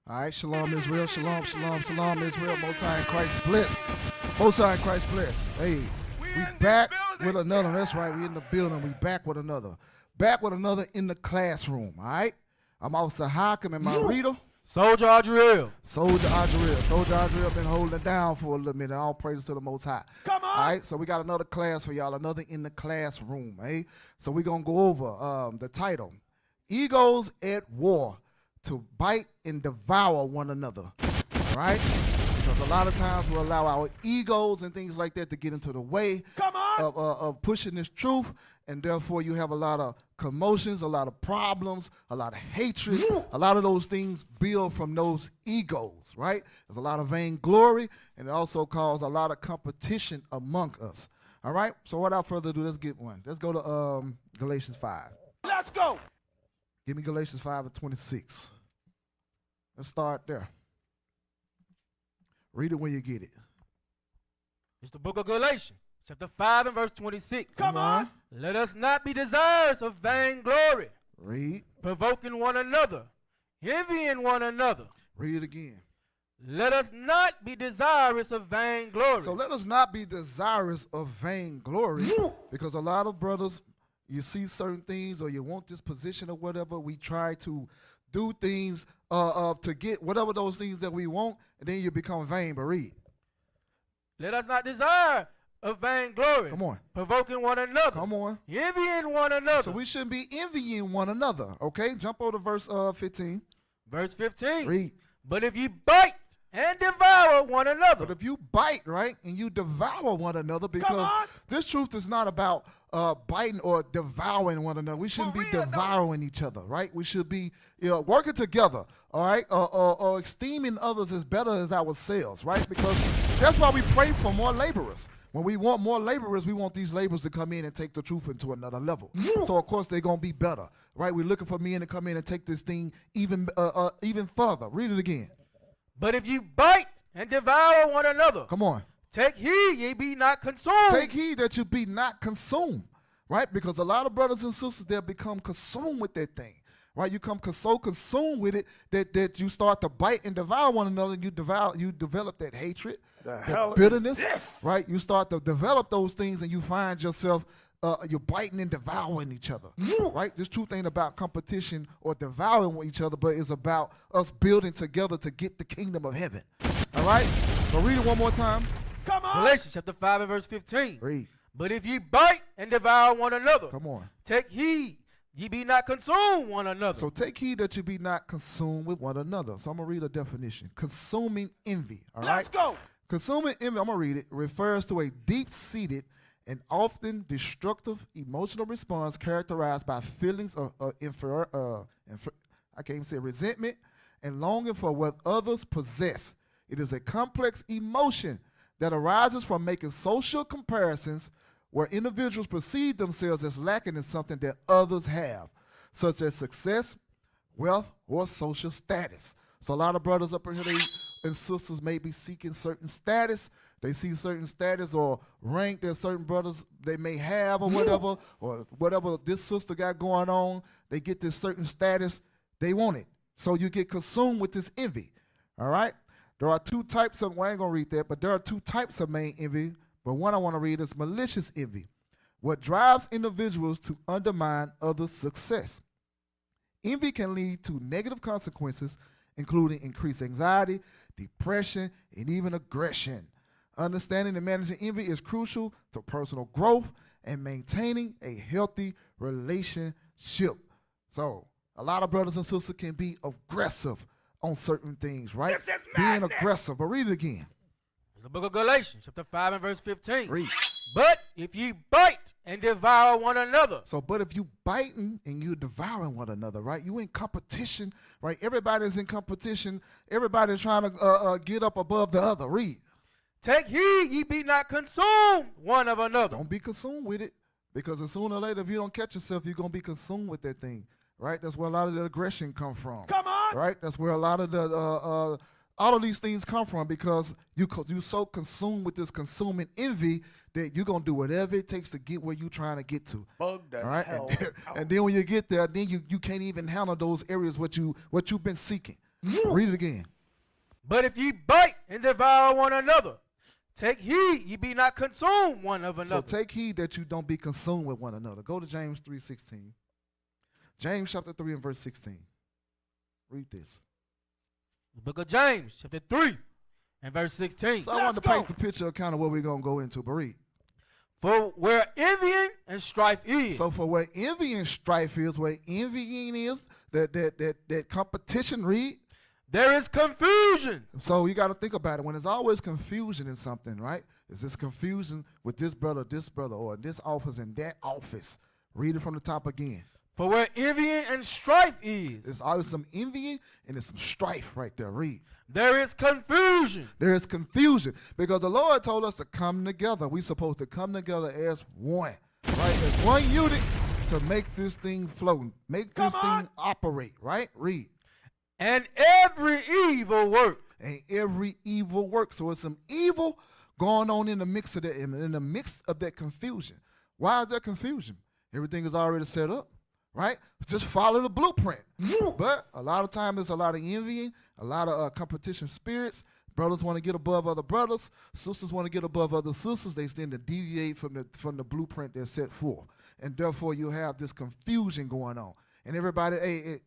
All right, shalom Israel, shalom, shalom, shalom Israel. Most High in Christ bless. Most High in Christ bless. Hey, we back with another. That's right, we in the building. We back with another. Back with another in the classroom. All right. I'm Officer Ahikam and my reader. Soldier Adriel. Soldier Adriel. Soldier Adriel been holding it down for a little minute. All praises to the Most High. Come on. All right, so we got another class for y'all, another in the classroom. Hey, so we're gonna go over the title: Egos at War, to bite and devour one another. All right, because a lot of times we allow our egos and things like that to get into the way of pushing this truth, and therefore you have a lot of commotions, a lot of problems, a lot of hatred. A lot of those things build from those egos, right? There's a lot of vainglory, and it also causes a lot of competition among us. All right, so without further ado, let's get one. Let's go to Galatians 5. Let's go. Give me Galatians 5 and 26. Let's start there. Read it when you get it. It's the book of Galatians, chapter 5 and verse 26. Come on. Let us not be desirous of vainglory, Read. provoking one another, envying one another. Read it again. Let us not be desirous of vainglory. So let us not be desirous of vainglory, because a lot of brothers, you see certain things or you want this position or whatever, we try to do things to get whatever those things that we want, and then you become vain. But read. Let us not desire of vainglory. Come on. Provoking one another. Come on. Envying one another. So we shouldn't be envying one another. Okay, jump over to verse 15. Verse 15. Read. But if you bite and devour one another. But if you bite, right, and you devour one another, because this truth is not about biting or devouring one another. We shouldn't be devouring each other, right? We should be working together, all right, or esteeming others as better as ourselves, right? Because that's why we pray for more laborers. When we want more laborers, we want these laborers to come in and take the truth into another level. So, of course, they're going to be better, right? We're looking for men to come in and take this thing even further. Read it again. But if you bite and devour one another. Come on. Take heed ye be not consumed. Take heed that you be not consumed, right? Because a lot of brothers and sisters, they'll become consumed with that thing, right? You come so consumed with it that you start to bite and devour one another, and you develop that hatred, that bitterness, right? You start to develop those things, and you find yourself you're biting and devouring each other, right? This truth ain't about competition or devouring each other, but it's about us building together to get the kingdom of heaven, all right? So read it one more time. Come on. Galatians chapter 5 and verse 15. Read. But if ye bite and devour one another. Come on. Take heed ye be not consumed one another. So take heed that you be not consumed with one another. So I'm going to read a definition. Consuming envy, all right? Let's go. Consuming envy, I'm going to read it, refers to a deep-seated and often destructive emotional response characterized by feelings of I can't even say resentment and longing for what others possess. It is a complex emotion that arises from making social comparisons where individuals perceive themselves as lacking in something that others have, such as success, wealth, or social status. So a lot of brothers up in here and sisters may be seeking certain status. They see certain status or rank that certain brothers they may have or whatever this sister got going on. They get this certain status. They want it. So you get consumed with this envy. All right? There are two types of, well, I ain't going to read that, but there are two types of main envy. But one I want to read is malicious envy, what drives individuals to undermine others' success. Envy can lead to negative consequences, including increased anxiety, depression, and even aggression. Understanding and managing envy is crucial to personal growth and maintaining a healthy relationship. So, a lot of brothers and sisters can be aggressive on certain things, right? Being aggressive. But read it again. It's the book of Galatians, chapter 5 and verse 15. Read. But if ye bite and devour one another. So, but if you biting and you devouring one another, right? You in competition, right? Everybody's in competition. Everybody's trying to get up above the other. Read. Take heed ye be not consumed one of another. Don't be consumed with it, because sooner or later, if you don't catch yourself, you're going to be consumed with that thing, right? That's where a lot of the aggression come from. Come on. Right? That's where a lot of the all of these things come from, because you're so consumed with this consuming envy that you're going to do whatever it takes to get where you're trying to get to. Bug the all right? hell And then when you get there, then you can't even handle those areas what you've been seeking. Read it again. But if ye bite and devour one another, take heed ye be not consumed one of another. So take heed that you don't be consumed with one another. Go to James 3:16. James chapter 3 and verse 16. Read this. The book of James, chapter 3 and verse 16. So I wanted to paint the picture of kind of what we're going to go into, but read. For where envying and strife is. So for where envy and strife is, where envying is, that competition, read. There is confusion. So you got to think about it. When there's always confusion in something, right? Is this confusion with this brother, or this office and that office? Read it from the top again. For where envying and strife is. There's always some envying and there's some strife right there. Read. There is confusion. There is confusion because the Lord told us to come together. We're supposed to come together as one, right? As one unit to make this thing flow, make this thing operate, right? Read. And every evil work. And every evil work. So it's some evil going on in the mix of that, in the midst of that confusion. Why is there confusion? Everything is already set up, right? Just follow the blueprint. But a lot of times there's a lot of envying, a lot of competition spirits. Brothers want to get above other brothers. Sisters want to get above other sisters. They tend to deviate from the blueprint that's set forth. And therefore you have this confusion going on. And everybody,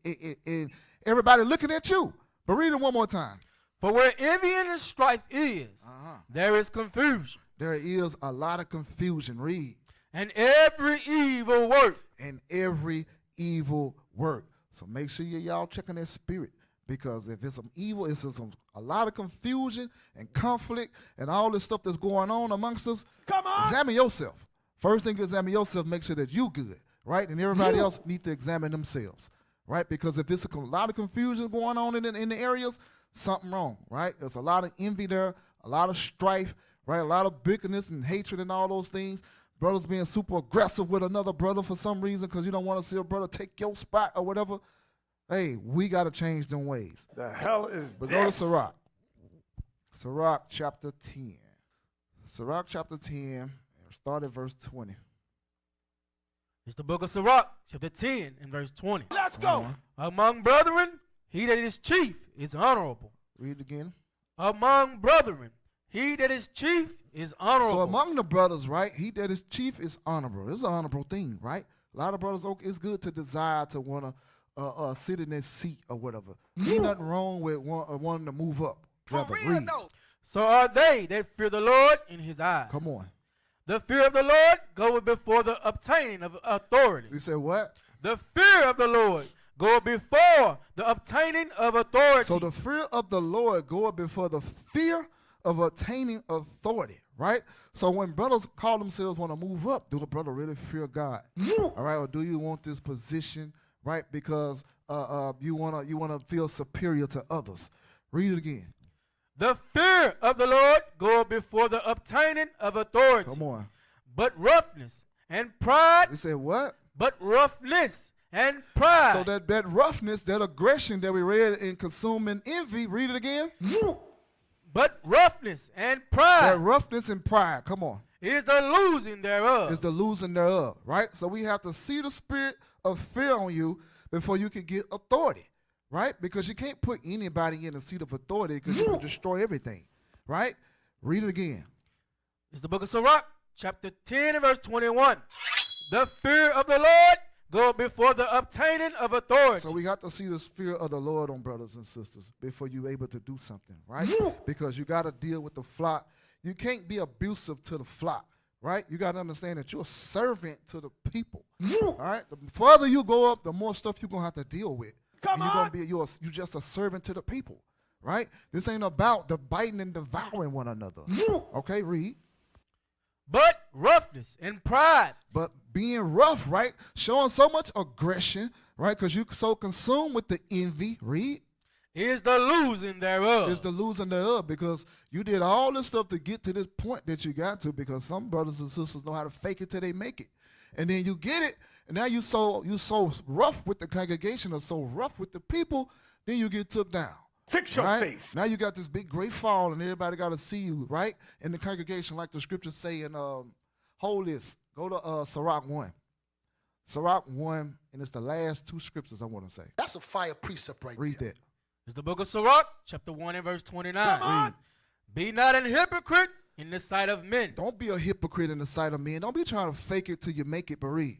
everybody looking at you. But read it one more time. For where envying and strife is, there is confusion. There is a lot of confusion. Read. And every evil work. And every evil work. So make sure y'all checking that spirit. Because if it's some evil, it's a lot of confusion and conflict and all this stuff that's going on amongst us. Come on. Examine yourself. First thing, examine yourself. Make sure that you good, right? And everybody else need to examine themselves, right? Because if it's a lot of confusion going on in the areas, something wrong, right? There's a lot of envy there, a lot of strife, right? A lot of bitterness and hatred and all those things. Brothers being super aggressive with another brother for some reason because you don't want to see a brother take your spot or whatever. Hey, we got to change them ways. The hell is But this? go to Sirach. Sirach chapter 10. Sirach chapter 10, start at verse 20. It's the book of Sirach, chapter 10 and verse 20. Let's go. Among brethren, he that is chief is honorable. Read it again. Among brethren, he that is chief is honorable. So among the brothers, right, he that is chief is honorable. It's an honorable thing, right? A lot of brothers, it's good to desire to want to sit in that seat or whatever. Ain't nothing wrong with wanting to move up. Rather, read. So are they that fear the Lord in his eyes. Come on. The fear of the Lord goeth before the obtaining of authority. You said what? The fear of the Lord goeth before the obtaining of authority. So the fear of the Lord goeth before the fear of attaining authority, right? So when brothers call themselves want to move up, do a brother really fear God? All right, or do you want this position, right? Because you wanna feel superior to others. Read it again. The fear of the Lord goeth before the obtaining of authority. Come on. But roughness and pride. You said what? But roughness and pride. So that roughness, that aggression that we read in consuming envy, read it again. But roughness and pride. That roughness and pride, come on. Is the losing thereof. Is the losing thereof, right? So we have to see the spirit of fear on you before you can get authority, right? Because you can't put anybody in a seat of authority because you can destroy everything, right? Read it again. It's the book of Sirach, chapter 10 and verse 21. The fear of the Lord go before the obtaining of authority. So we got to see the spirit of the Lord on brothers and sisters before you're able to do something, right? Because you got to deal with the flock. You can't be abusive to the flock, right? You got to understand that you're a servant to the people, all right? The further you go up, the more stuff you're going to have to deal with. Come on. You're just a servant to the people, right? This ain't about the biting and devouring one another. Okay, read. But roughness and pride. But being rough, right? Showing so much aggression, right? Because you're so consumed with the envy, read. Is the losing thereof. Is the losing thereof, because you did all this stuff to get to this point that you got to, because some brothers and sisters know how to fake it till they make it. And then you get it, and now you so rough with the congregation or so rough with the people, then you get took down. Fix your right? face. Now you got this big great fall, and everybody got to see you, right? In the congregation, like the scriptures say in hold this. Go to Sirach 1. Sirach 1, and it's the last two scriptures I want to say. That's a fire precept right Read there. that. It's the book of Sirach, chapter 1 and verse 29. Come on. Be not an hypocrite in the sight of men, Don't be a hypocrite in the sight of men. Don't be trying to fake it till you make it, but read.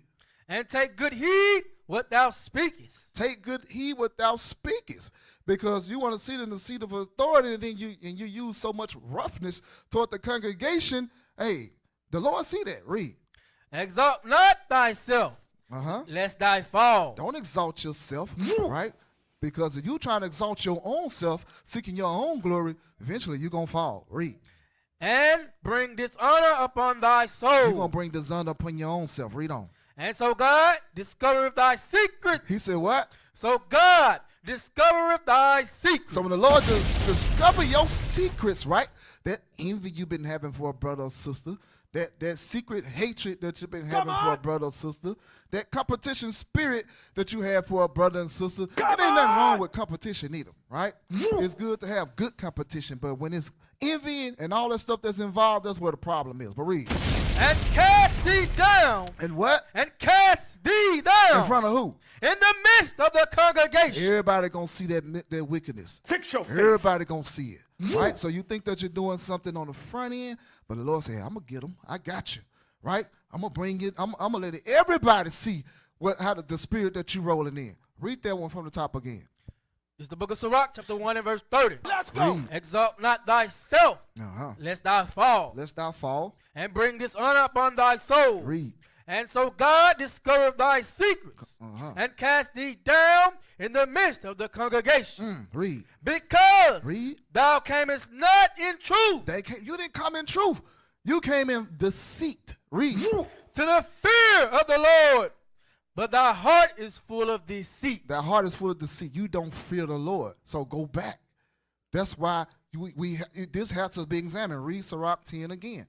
and take good heed what thou speakest. Take good heed what thou speakest, because you want to sit in the seat of authority, and then you use so much roughness toward the congregation. Hey, the Lord see that. Read. Exalt not thyself, lest thou fall. Don't exalt yourself, right? Because if you trying to exalt your own self, seeking your own glory, eventually you're going to fall. Read. And bring dishonor upon thy soul. You're going to bring dishonor upon your own self. Read on. And so God discovereth thy secrets. He said what? So God discovereth thy secrets. So when the Lord discover your secrets, right? That envy you've been having for a brother or sister, that secret hatred that you've been having for a brother or sister, that competition spirit that you have for a brother and sister, it ain't nothing wrong with competition either, right? It's good to have good competition, but when it's envying and all that stuff that's involved, that's where the problem is. But read. And cast thee down. And what? And cast thee down. In front of who? In the midst of the congregation. Everybody gonna see that wickedness. Fix your face. Everybody gonna see it, right? So you think that you're doing something on the front end, but the Lord said, "I'm gonna get them. I got you, right? I'm gonna bring it. I'm gonna let everybody see how the spirit that you rolling in." Read that one from the top again. It's the book of Sirach, chapter 1 and verse 30. Let's go. Read. Exalt not thyself, lest thou fall, Lest thou fall. and bring dishonor upon thy soul. Read. And so God discovered thy secrets, and cast thee down in the midst of the congregation. Read. Because Read. thou camest not in truth You didn't come in truth. You came in deceit. Read. to the fear of the Lord, but thy heart is full of deceit. That heart is full of deceit. You don't fear the Lord. So go back. That's why this has to be examined. Read Sirach 10 again.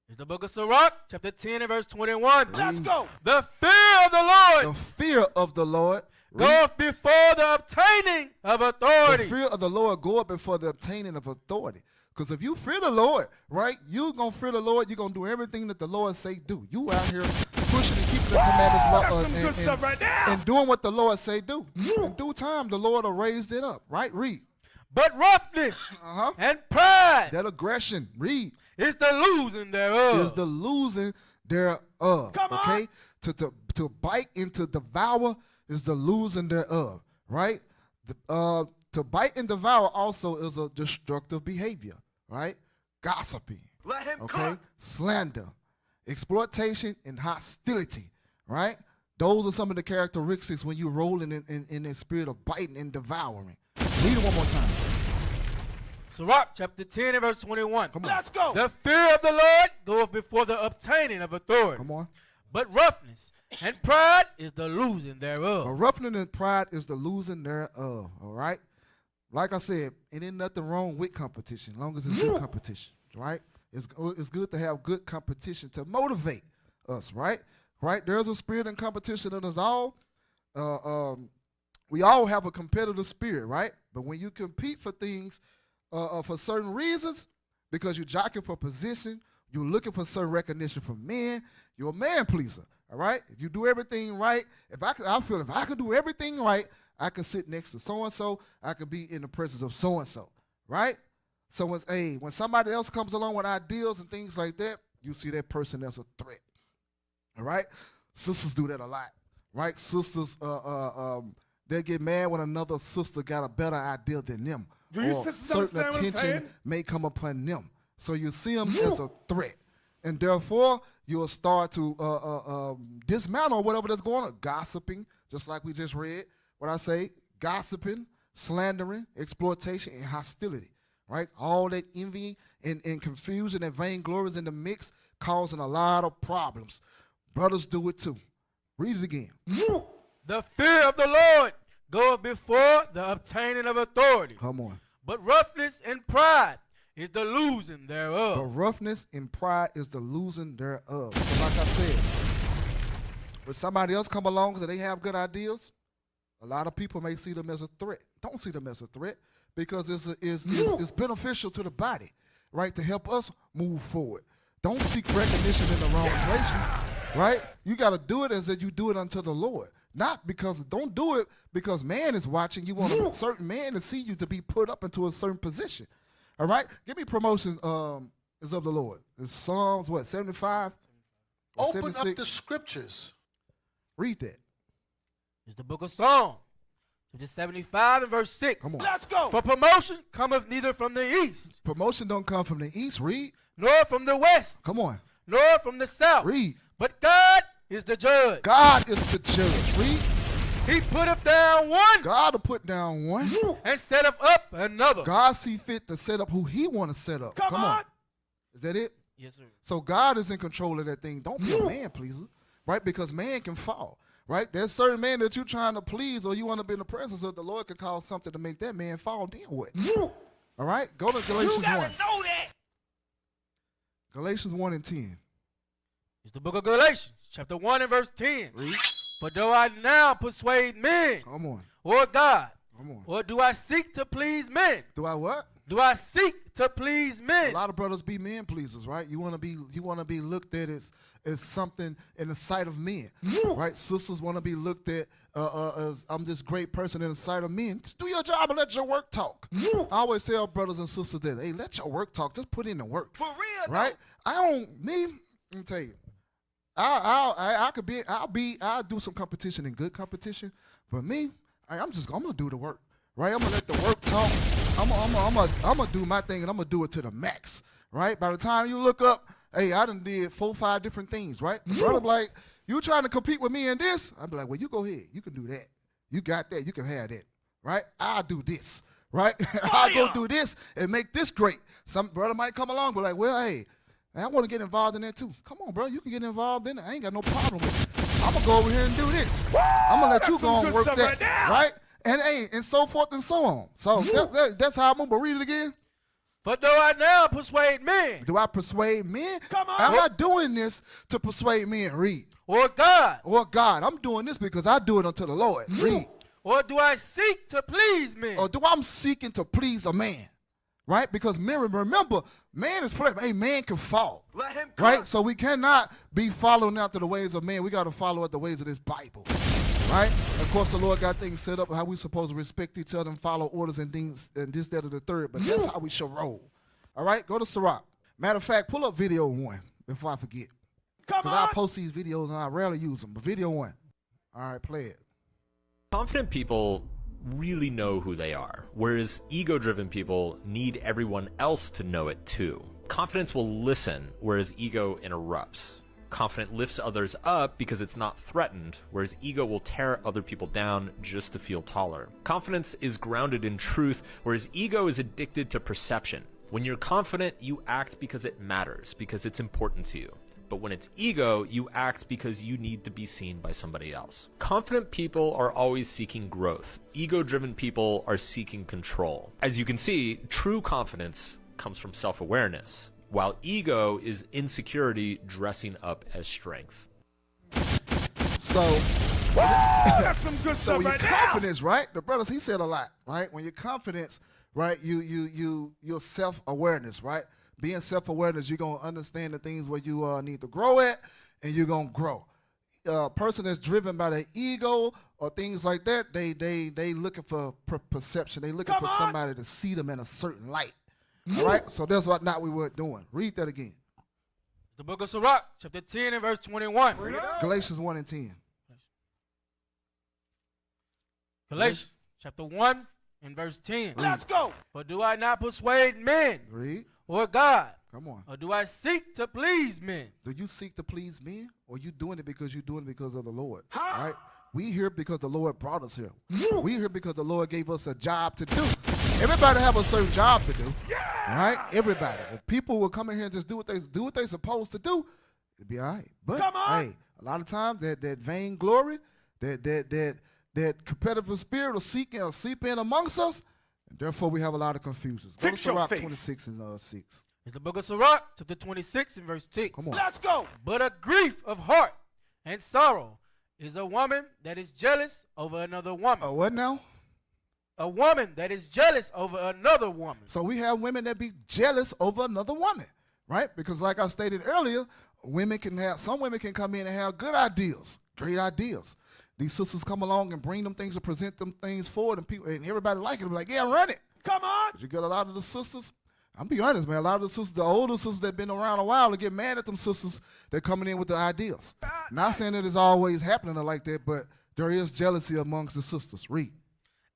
It's the book of Sirach, chapter 10 and verse 21. Let's go. The fear of the Lord The fear of the Lord goeth before the obtaining of authority. The fear of the Lord goeth before the obtaining of authority. Because if you fear the Lord, right, you're going to fear the Lord. You're going to do everything that the Lord say do. You out here pushing and keeping the commandments That's some good stuff right there. and doing what the Lord say do. In due time, the Lord will raise it up, right? Read. But roughness and pride That aggression, read, is the losing thereof. is the losing thereof. Come on. Okay? To bite and to devour is the losing thereof, right? To bite and devour also is a destructive behavior, right? Gossiping, Let him okay? cook. Slander, exploitation, and hostility, right? Those are some of the characteristics when you're rolling in the spirit of biting and devouring. Read it one more time. Sirach chapter 10 and verse 21. Come on. Let's go. The fear of the Lord goeth before the obtaining of authority. Come on. But roughness and pride is the losing A thereof. roughening and pride is the losing thereof, all right? Like I said, it ain't nothing wrong with competition, as long as it's good competition, right? It's good to have good competition to motivate us, right? Right? There's a spirit in competition in us all. We all have a competitive spirit, right? But when you compete for things for certain reasons, because you're jockeying for position, you're looking for certain recognition from men, you're a man pleaser, all right? If you do everything right, I feel if I could do everything right, I can sit next to so-and-so, I could be in the presence of so-and-so, right? So when somebody else comes along with ideals and things like that, you see that person as a threat, all right? Sisters do that a lot, right? Sisters, they get mad when another sister got a better idea than them. Do you or sisters certain understand what I'm attention saying? may come upon them. So you see them as a threat. And therefore, you'll start to dismantle whatever that's going on. Gossiping, just like we just read. What I say, gossiping, slandering, exploitation, and hostility. Right? All that envy and confusion and vainglory is in the mix, causing a lot of problems. Brothers do it too. Read it again. The fear of the Lord goeth before the obtaining of authority. Come on. But roughness and pride is the losing But thereof. roughness and pride is the losing thereof. So like I said, when somebody else come along and they have good ideas, a lot of people may see them as a threat. Don't see them as a threat because it's beneficial to the body, right, to help us move forward. Don't seek recognition in the wrong places. right? You got to do it as if you do it unto the Lord. Not because, don't do it because man is watching. You want a certain man to see you to be put up into a certain position. All right? Give me promotion is of the Lord. It's Psalms, what, 75? Open 76? up the scriptures. Read that. It's the book of Psalms, chapter 75 and verse 6. Come on. Let's go. For promotion cometh neither from the east, Promotion don't come from the east. Read. nor from the west, Come on. nor from the south. Read. But God is the judge. God is the judge. Read. He putteth down one God will put down one. and setteth up another. God see fit to set up who he want to set up. Come on. Is that it? Yes, sir. So God is in control of that thing. Don't be a man pleaser, right? Because man can fall, right? There's certain man that you're trying to please or you want to be in the presence of. The Lord can cause something to make that man fall. Then what? All right? Go to Galatians 1. know that. Galatians 1 and 10. It's the book of Galatians, chapter 1 and verse 10. Read. For though I now persuade men Come on. or God, Come on. or do I seek to please men? Do I what? Do I seek to please A men? lot of brothers be men pleasers, right? You want to be looked at as something in the sight of men, right? Sisters want to be looked at as I'm this great person in the sight of men. Just do your job and let your work talk. I always tell brothers and sisters that, hey, let your work talk. Just put in the work. For real, Right? Let me tell you, I'll do some competition and good competition, but me, I'm gonna do the work, right? I'm gonna let the work talk. I'm gonna do my thing and I'm gonna do it to the max, right? By the time you look up, hey, I done did 4 or 5 different things, right? Brother, like, you trying to compete with me in this? I'll be like, well, you go ahead, you can do that, you got that, you can have that, right? I'll do this, right? I'll go do this and make this great. Some brother might come along, but like, well, hey, I want to get involved in that too. Come on, bro. You can get involved in it. I ain't got no problem with it. I'm going to go over here and do this. I'm going to let you go and work that. Right? And hey, and so forth and so on. So that's how I'm going to read it again. For though I now persuade men Do I persuade men? Come on. I'm not doing this to persuade men. Read. or God, Or God. I'm doing this because I do it unto the Lord. Read. or do I seek to please men? Or do I'm seeking to please a man? Right? Because remember, man is flesh. Hey, man can fall. Let him Right? come. So we cannot be following after the ways of man. We got to follow at the ways of this Bible. Right? Of course, the Lord got things set up how we supposed to respect each other and follow orders and things and this, that, or the third. But that's how we should roll. All right? Go to Sirach. Matter of fact, pull up video 1 before I forget. Come Because I on. post these videos and I rarely use them. But video 1. All right, play it. Confident people really know who they are, whereas ego-driven people need everyone else to know it too. Confidence will listen, whereas ego interrupts. Confident lifts others up because it's not threatened, whereas ego will tear other people down just to feel taller. Confidence is grounded in truth, whereas ego is addicted to perception. When you're confident, you act because it matters, because it's important to you. But when it's ego, you act because you need to be seen by somebody else. Confident people are always seeking growth. Ego-driven people are seeking control. As you can see, true confidence comes from self-awareness, while ego is insecurity dressing up as strength. So, That's some good so stuff your right now. confidence, right? The brothers, he said a lot, right? When your confidence, right, your self-awareness, right? Being self-awareness, you're going to understand the things where you need to grow at, and you're going to grow. A person that's driven by their ego or things like that, they looking for perception. They looking Come for on. somebody to see them in a certain light. All right? So that's what not we were doing. Read that again. The book of Sirach, chapter 10 and verse 21. Galatians 1 and 10. Galatians, chapter 1 and verse 10. Let's go. For do I not persuade men Read. or God, Come on. or do I seek to please men? Do you seek to please men, or you doing it because you're doing it because of the Lord? Huh? All right? We here because the Lord brought us here. We here because the Lord gave us a job to do. Everybody have a certain job to do. All right? Everybody. If people will come in here and just do what they supposed to do, it'd be all right. But Come on. hey, a lot of times that vainglory, that competitive spirit will seep in amongst us, and therefore we have a lot of confusions. Go to Fix your Sirach face. 26 and 6. It's the book of Sirach, chapter 26 and verse 6. Come on. Let's go. But a grief of heart and sorrow is a woman that is jealous over another woman. Oh, what now? A woman that is jealous over another woman. So we have women that be jealous over another woman, right? Because like I stated earlier, some women can come in and have good ideas, great ideas. These sisters come along and bring them things and present them things forward, and people and everybody like it. Be like, yeah, run it. Come on. But you get a lot of the sisters. I'm be honest, man. A lot of the sisters, the older sisters that been around a while, to get mad at them sisters that coming in with the ideas. Not saying that it's always happening like that, but there is jealousy amongst the sisters. Read.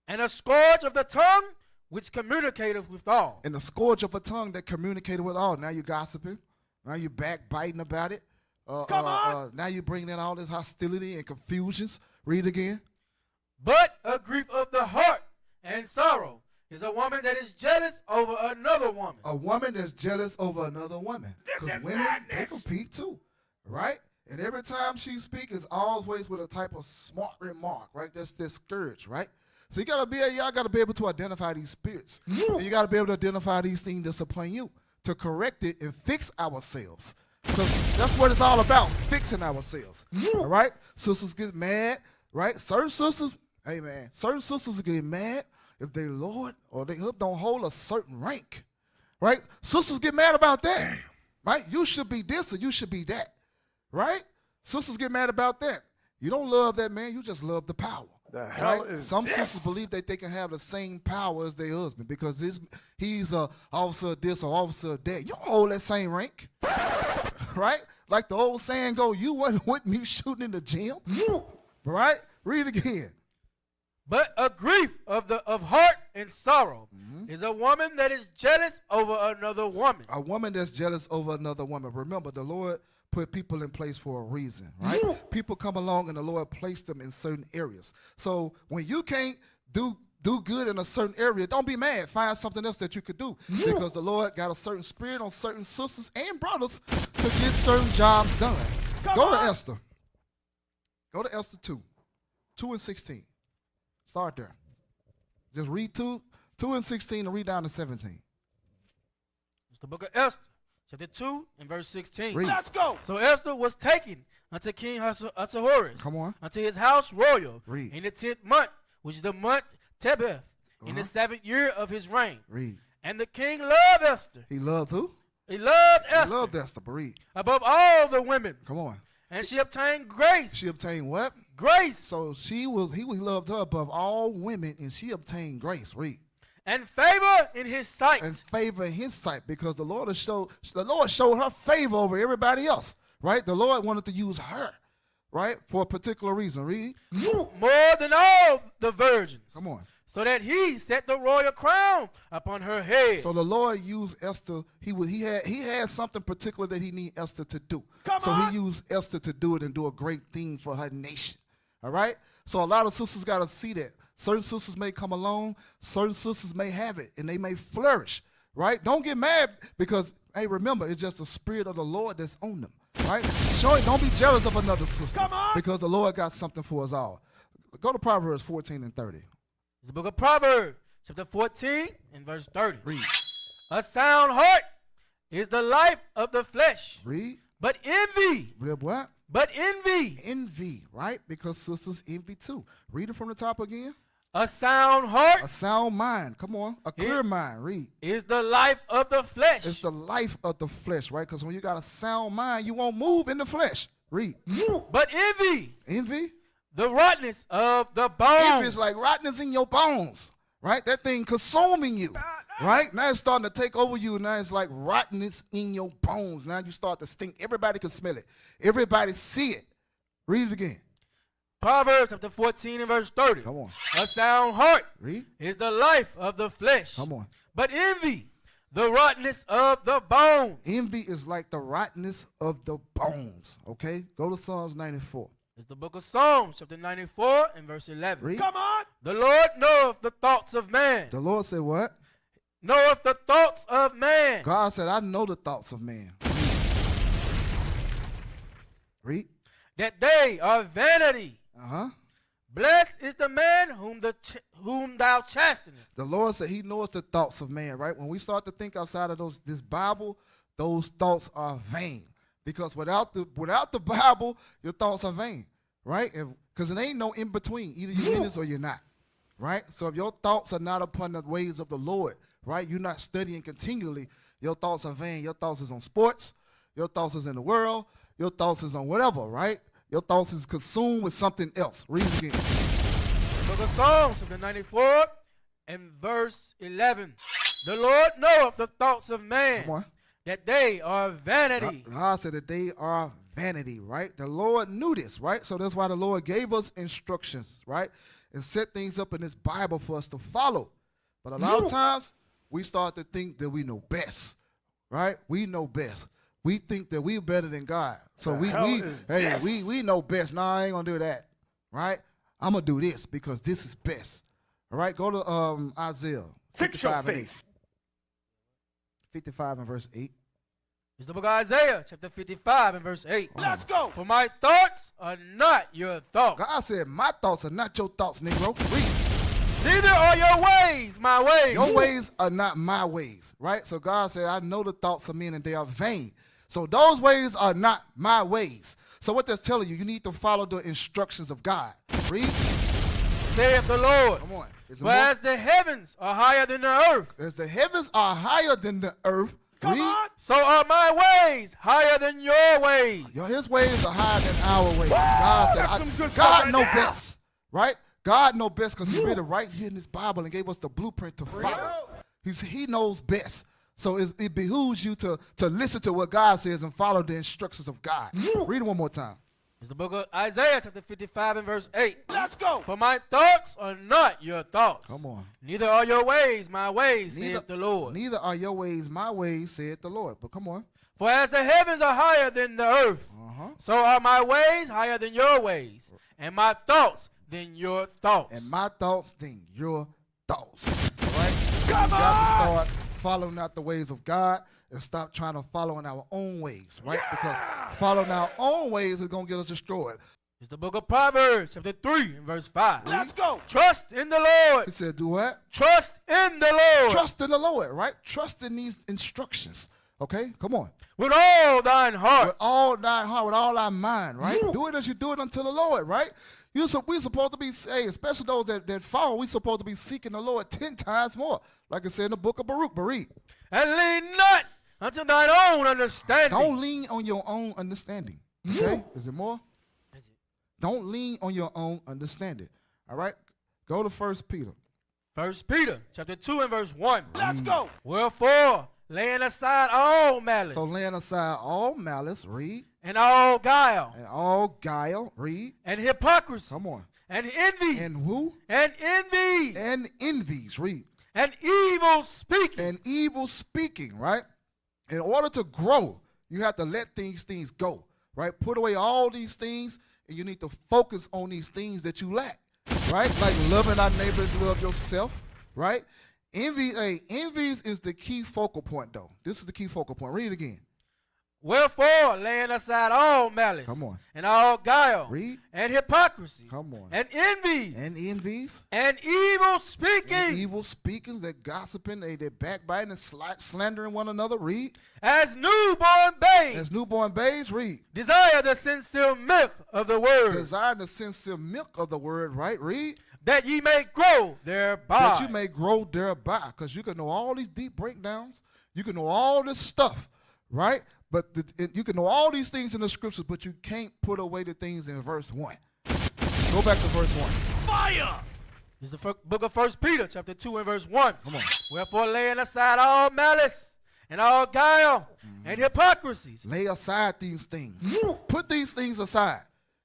And a scourge of the tongue which communicateth with all. And the scourge of a tongue that communicated with all. Now you gossiping. Now you backbiting about it. Come on. Now you bringing in all this hostility and confusions. Read again. But a grief of the heart and sorrow is a woman that is jealous over another woman. A woman that's jealous over another woman. This Because is women, they madness. compete too, right? And every time she speaks, it's always with a type of smart remark, right? That's this scourge, right? So y'all gotta be able to identify these spirits. And you gotta be able to identify these things that's upon you to correct it and fix ourselves. Because that's what it's all about, fixing ourselves. All right? Sisters get mad, right? Certain sisters get mad if they Lord or they don't hold a certain rank, right? Sisters get mad about that, right? You should be this or you should be that, right? Sisters get mad about that. You don't love that man, you just love the power. The hell Right? is Some this? sisters believe that they can have the same power as their husband because he's a officer of this or officer of that. You don't hold that same rank, right? Like the old saying go, you wasn't with me shooting in the gym, right? Read again. But a grief of heart and sorrow Mm-hmm. is a woman that is jealous over another woman. A woman that's jealous over another woman. Remember, the Lord put people in place for a reason, right? People come along and the Lord placed them in certain areas. So when you can't do good in a certain area, don't be mad. Find something else that you could do because the Lord got a certain spirit on certain sisters and brothers to get certain jobs done. Go to Esther. Go to Esther 2 and 16. Start there. Just read 2 and 16 and read down to 17. It's the book of Esther, chapter 2 and verse 16. Read. Let's go. So Esther was taken unto King Ahasuerus, Come on. unto his house royal, Read. in the 10th month, which is the month Tebeth, in the Uh-huh. 7th year of his reign. Read. And the king loved Esther. He loved who? He loved He Esther loved Esther, but read. above all the women, Come on. and she obtained grace. She obtained what? Grace So he loved her above all women, and she obtained grace. Read. and favor in his sight. And favor in his sight, because the Lord showed her favor over everybody else. Right? The Lord wanted to use her, right, for a particular reason. Read. More than all the virgins. Come on. So that he set the royal crown upon her head. So the Lord used Esther. He had something particular that he needed Esther to do. Come so on. he used Esther to do it and do a great thing for her nation. All right. So a lot of sisters got to see that. Certain sisters may come along. Certain sisters may have it and they may flourish. Right. Don't get mad because hey, remember it's just the spirit of the Lord that's on them. Right. Don't be jealous of another sister. Come on. Because the Lord got something for us all. Go to Proverbs 14 and 30. The book of Proverbs, chapter 14 and verse 30. Read. A sound heart is the life of the flesh, Read. but envy, Read what? Envy, right? Because sisters envy too. Read it from the top again. a sound heart A sound mind. Come on. A clear mind. Read. is the life of the flesh. It's the life of the flesh, right? Because when you got a sound mind, you won't move in the flesh. Read. But envy, Envy. the rottenness of the bones. Envy is like rottenness in your bones, right? That thing consuming you, right? Now it's starting to take over you. Now it's like rottenness in your bones. Now you start to stink. Everybody can smell it. Everybody see it. Read it again. Proverbs chapter 14 and verse 30. Come on. A sound heart Read. is the life of the flesh. Come on. But envy, the rottenness of the bones. Envy is like the rottenness of the bones. Okay? Go to Psalms 94. It's the book of Psalms, chapter 94 and verse 11. Read. Come on. The Lord knoweth the thoughts of man. The Lord said what? Knoweth the thoughts of man. God said, I know the thoughts of man. Read. That they are vanity. Uh-huh. Blessed is the man whom thou chastenest. The Lord said he knows the thoughts of man, right? When we start to think outside of this Bible, those thoughts are vain. Because without the Bible, your thoughts are vain, right? Because it ain't no in between. Either you're in this or you're not, right? So if your thoughts are not upon the ways of the Lord, right? You're not studying continually. Your thoughts are vain. Your thoughts is on sports. Your thoughts is in the world. Your thoughts is on whatever, right? Your thoughts is consumed with something else. Read it again. The book of Psalms, chapter 94 and verse 11. The Lord knoweth the thoughts of man, Come on. that they are vanity. God said that they are vanity, right? The Lord knew this, right? So that's why the Lord gave us instructions, right? And set things up in this Bible for us to follow. But a lot of times, we start to think that we know best, right? We know best. We think that we're better than God. So we know best. No, I ain't gonna do that, right? I'm gonna do this because this is best. All right, go to Isaiah 55 and 8. 55 and verse 8. It's the book of Isaiah, chapter 55 and verse 8. Let's go. For my thoughts are not your thoughts, God said, my thoughts are not your thoughts, Negro. Read. neither are your ways my ways. Your ways are not my ways, right? So God said, I know the thoughts of men and they are vain. So those ways are not my ways. So what that's telling you, you need to follow the instructions of God. Read. Saith the Lord. Come on. Is it For more? as the heavens are higher than the earth, As the heavens are higher than the earth, Come read. on. so are my ways higher than your ways. His ways are higher than our ways. God said, That's some good stuff God right know now. best, right? God know best because he read it right here in this Bible and gave us the blueprint to follow. He knows best. So it behooves you to listen to what God says and follow the instructions of God. Read it one more time. It's the book of Isaiah, chapter 55 and verse 8. Let's go. For my thoughts are not your thoughts. Come on. Neither are your ways my ways, saith the Lord. Neither are your ways my ways, said the Lord. But come on. For as the heavens are higher than the earth, so are my ways higher than your ways, and my thoughts than your thoughts. And my thoughts than your thoughts. All right? So Come we got to on! start following out the ways of God and stop trying to follow in our own ways, right? Because following our own ways is going to get us destroyed. It's the book of Proverbs, chapter 3 and verse 5. Let's go. Trust in the Lord. He said, do what? Trust in the Lord. Trust in the Lord, right? Trust in these instructions. Okay? Come on. With all thine heart. With all thy heart, with all thy mind, right? Do it as you do it unto the Lord, right? We're supposed to be, hey, especially those that follow, we're supposed to be seeking the Lord 10 times more. Like I said in the book of Baruch, Barit. And lean not unto thine own understanding. Don't lean on your own understanding. Okay? Is it more? Don't lean on your own understanding. All right? Go to 1 Peter. 1 Peter, chapter 2 and verse 1. Let's go. Wherefore, laying aside all malice So laying aside all malice, read, and all guile and all guile, read, and hypocrisy come on, and envy and who? and envy And envies, read, and evil speaking. and evil speaking, right? In order to grow, you have to let these things go, right? Put away all these things, and you need to focus on these things that you lack, right? Like loving our neighbors, love yourself, right? Envies is the key focal point, though. This is the key focal point. Read it again. Wherefore, laying aside all malice Come on. and all guile Read. and hypocrisy Come on. and envies And envies. and evil speaking, And evil speakings, that gossiping, that backbiting and slandering one another. Read. as newborn babes, As newborn babes, read. desire the sincere milk of the word, Desire the sincere milk of the word, right? Read. that ye may grow thereby. That you may grow thereby. Because you can know all these deep breakdowns. You can know all this stuff, right? But you can know all these things in the scriptures, but you can't put away the things in verse 1. Go back to verse 1. Fire. This is the book of 1 Peter, chapter 2 and verse 1. Come on. Wherefore, laying aside all malice and all guile and hypocrisies Lay aside these things. Put these things aside.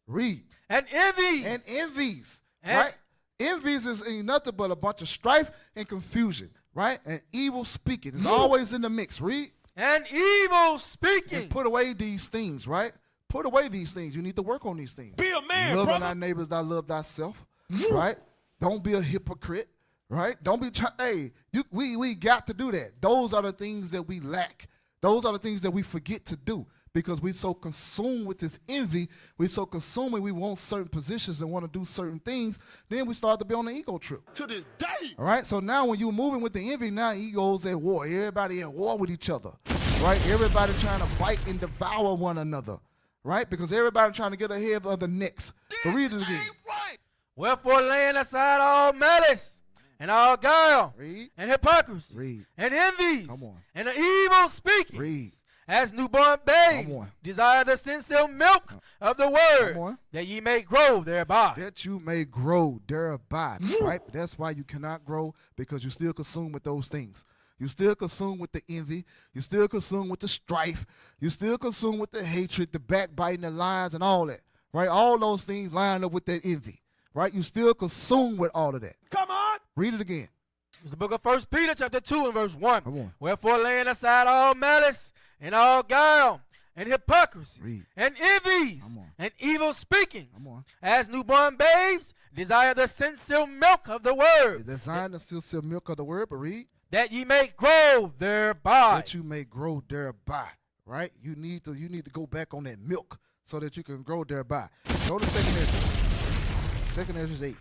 Read. and envies And envies, And- right? Envies is ain't nothing but a bunch of strife and confusion, right? And evil speaking is always in the mix. Read. and evil speaking. And put away these things, right? Put away these things. You need to work on these things. Be a man, Loving brother. our neighbors, thou love thyself, right? Don't be a hypocrite, right? Don't be we got to do that. Those are the things that we lack. Those are the things that we forget to do because we're so consumed with this envy. We're so consumed and we want certain positions and want to do certain things. Then we start to be on the ego trip. To this day. All right, so now when you're moving with the envy, now egos at war. Everybody at war with each other, right? Everybody trying to bite and devour one another, right? Because everybody trying to get ahead of the next. But read it again. Right. Wherefore, laying aside all malice and all guile Read. and hypocrisy Read. and envies Come on. and evil speakings Read. as newborn babes on. desire the sincere milk of the Come word, on. that ye may grow thereby. That you may grow thereby, right? That's why you cannot grow, because you're still consumed with those things. You're still consumed with the envy. You're still consumed with the strife. You're still consumed with the hatred, the backbiting, the lies, and all that, right? All those things line up with that envy, right? You're still consumed with all of that. Come on. Read it again. It's the book of 1 Peter chapter 2 and verse 1. Come on. Wherefore laying aside all malice and all guile and hypocrisy Read. and envies Come on. and evil speakings, Come on. as newborn babes desire the sincere milk of the word, Designed the sincere milk of the word, but read. that ye may grow thereby. That you may grow thereby, right? You need to go back on that milk so that you can grow thereby. Go to 2nd Esdras. 2nd Esdras 8.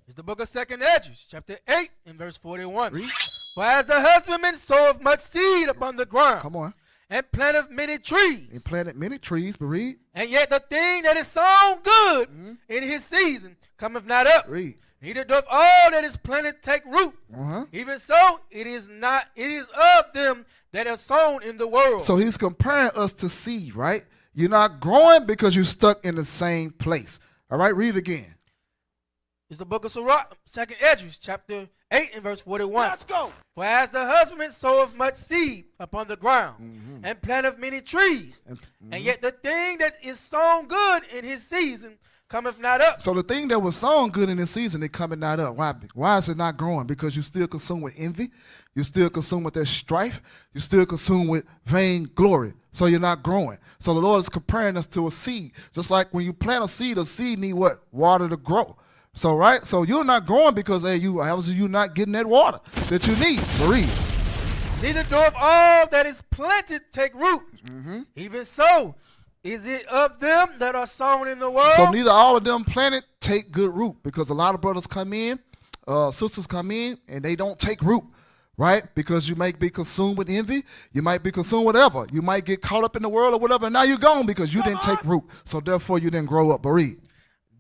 It's the book of 2nd Esdras, chapter 8 and verse 41. Read. For as the husbandman soweth much seed upon the ground, Come on. and planteth many trees, He planted many trees, but read. and yet the thing that is sown good in his season cometh not up. Read. Neither doth all that is planted take root. Uh-huh. Even so, it is of them that are sown in the world. So he's comparing us to seed, right? You're not growing because you're stuck in the same place. All right, read it again. It's the book of Sirach, 2nd Esdras, chapter 8 and verse 41. Let's go. For as the husbandman soweth much seed upon the ground, and planteth many trees, and yet the thing that is sown good in his season cometh not up. So the thing that was sown good in this season, it coming not up. Why? Why is it not growing? Because you're still consumed with envy. You're still consumed with that strife. You're still consumed with vain glory. So you're not growing. So the Lord is comparing us to a seed. Just like when you plant a seed need what? Water to grow. So, right? So you're not growing because you're not getting that water that you need. Read. Neither doth all that is planted take root. Even so, is it of them that are sown in the world? So neither all of them planted take good root, because a lot of brothers come in, sisters come in, and they don't take root, right? Because you might be consumed with envy. You might be consumed with whatever. You might get caught up in the world or whatever, and now you're gone because you didn't take root. So therefore you didn't grow up. But read.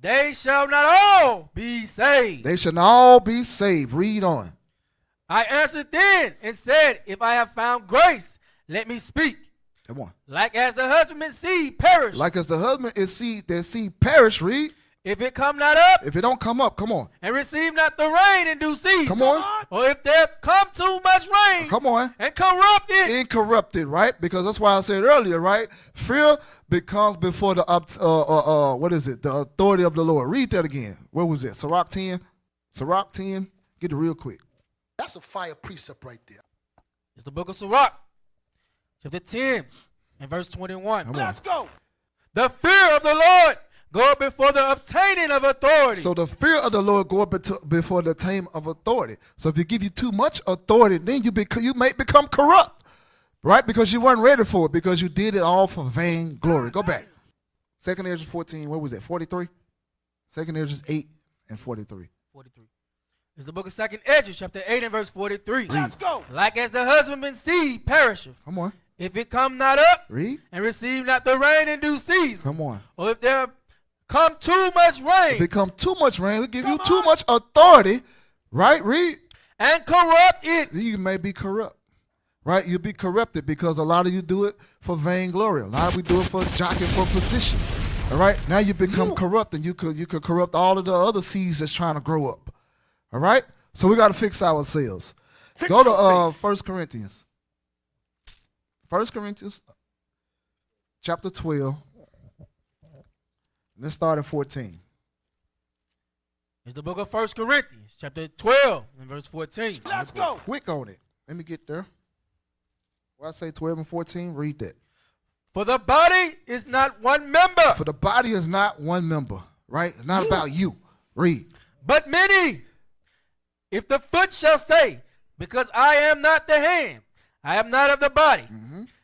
They shall not all be saved. They should all be saved. Read on. I answered then and said, if I have found grace, let me speak. Come on. Like as the husbandman's seed perish, Like as the husband is seed, that seed perish. Read. if it come not up, If it don't come up, come on. and receive not the rain in due season. Come on. Or if there come too much rain, Come on. and corrupt it. Incorrupted, right? Because that's why I said earlier, right? Fear becomes before the what is it? The authority of the Lord. Read that again. Where was it? Sirach 10. Sirach 10. Get it real quick. That's a fire precept right there. It's the book of Sirach, chapter 10 and verse 21. Come on. Let's go. The fear of the Lord go before the obtaining of authority. So the fear of the Lord go up before the attainment of authority. So if you give you too much authority, then you may become corrupt, right? Because you weren't ready for it, because you did it all for vain glory. Go back. 2nd Esdras 14. What was that? 43. 2nd Esdras 8 and 43. 43. It's the book of 2nd Esdras, chapter 8 and verse 43. Let's go. Like as the husbandman's seed perisheth, Come on. if it come not up, Read. and receive not the rain in due season, Come on. or if there come too much If rain, it come too much rain, we give you too much authority, right? Read. and corrupt it. You may be corrupt, right? You'll be corrupted because a lot of you do it for vainglory. A lot of we do it for jockeying for position. All right? Now you become corrupt, and you could corrupt all of the other seeds that's trying to grow up. All right? So we got to fix ourselves. Go to 1 Corinthians. 1 Corinthians chapter 12. Let's start at 14. It's the book of 1 Corinthians, chapter 12 and verse 14. Let's go. Quick on it. Let me get there. When I say 12 and 14, read that. For the body is not one member, For the body is not one member, right? It's not about you. Read. but many. If the foot shall say, because I am not the hand, I am not of the body,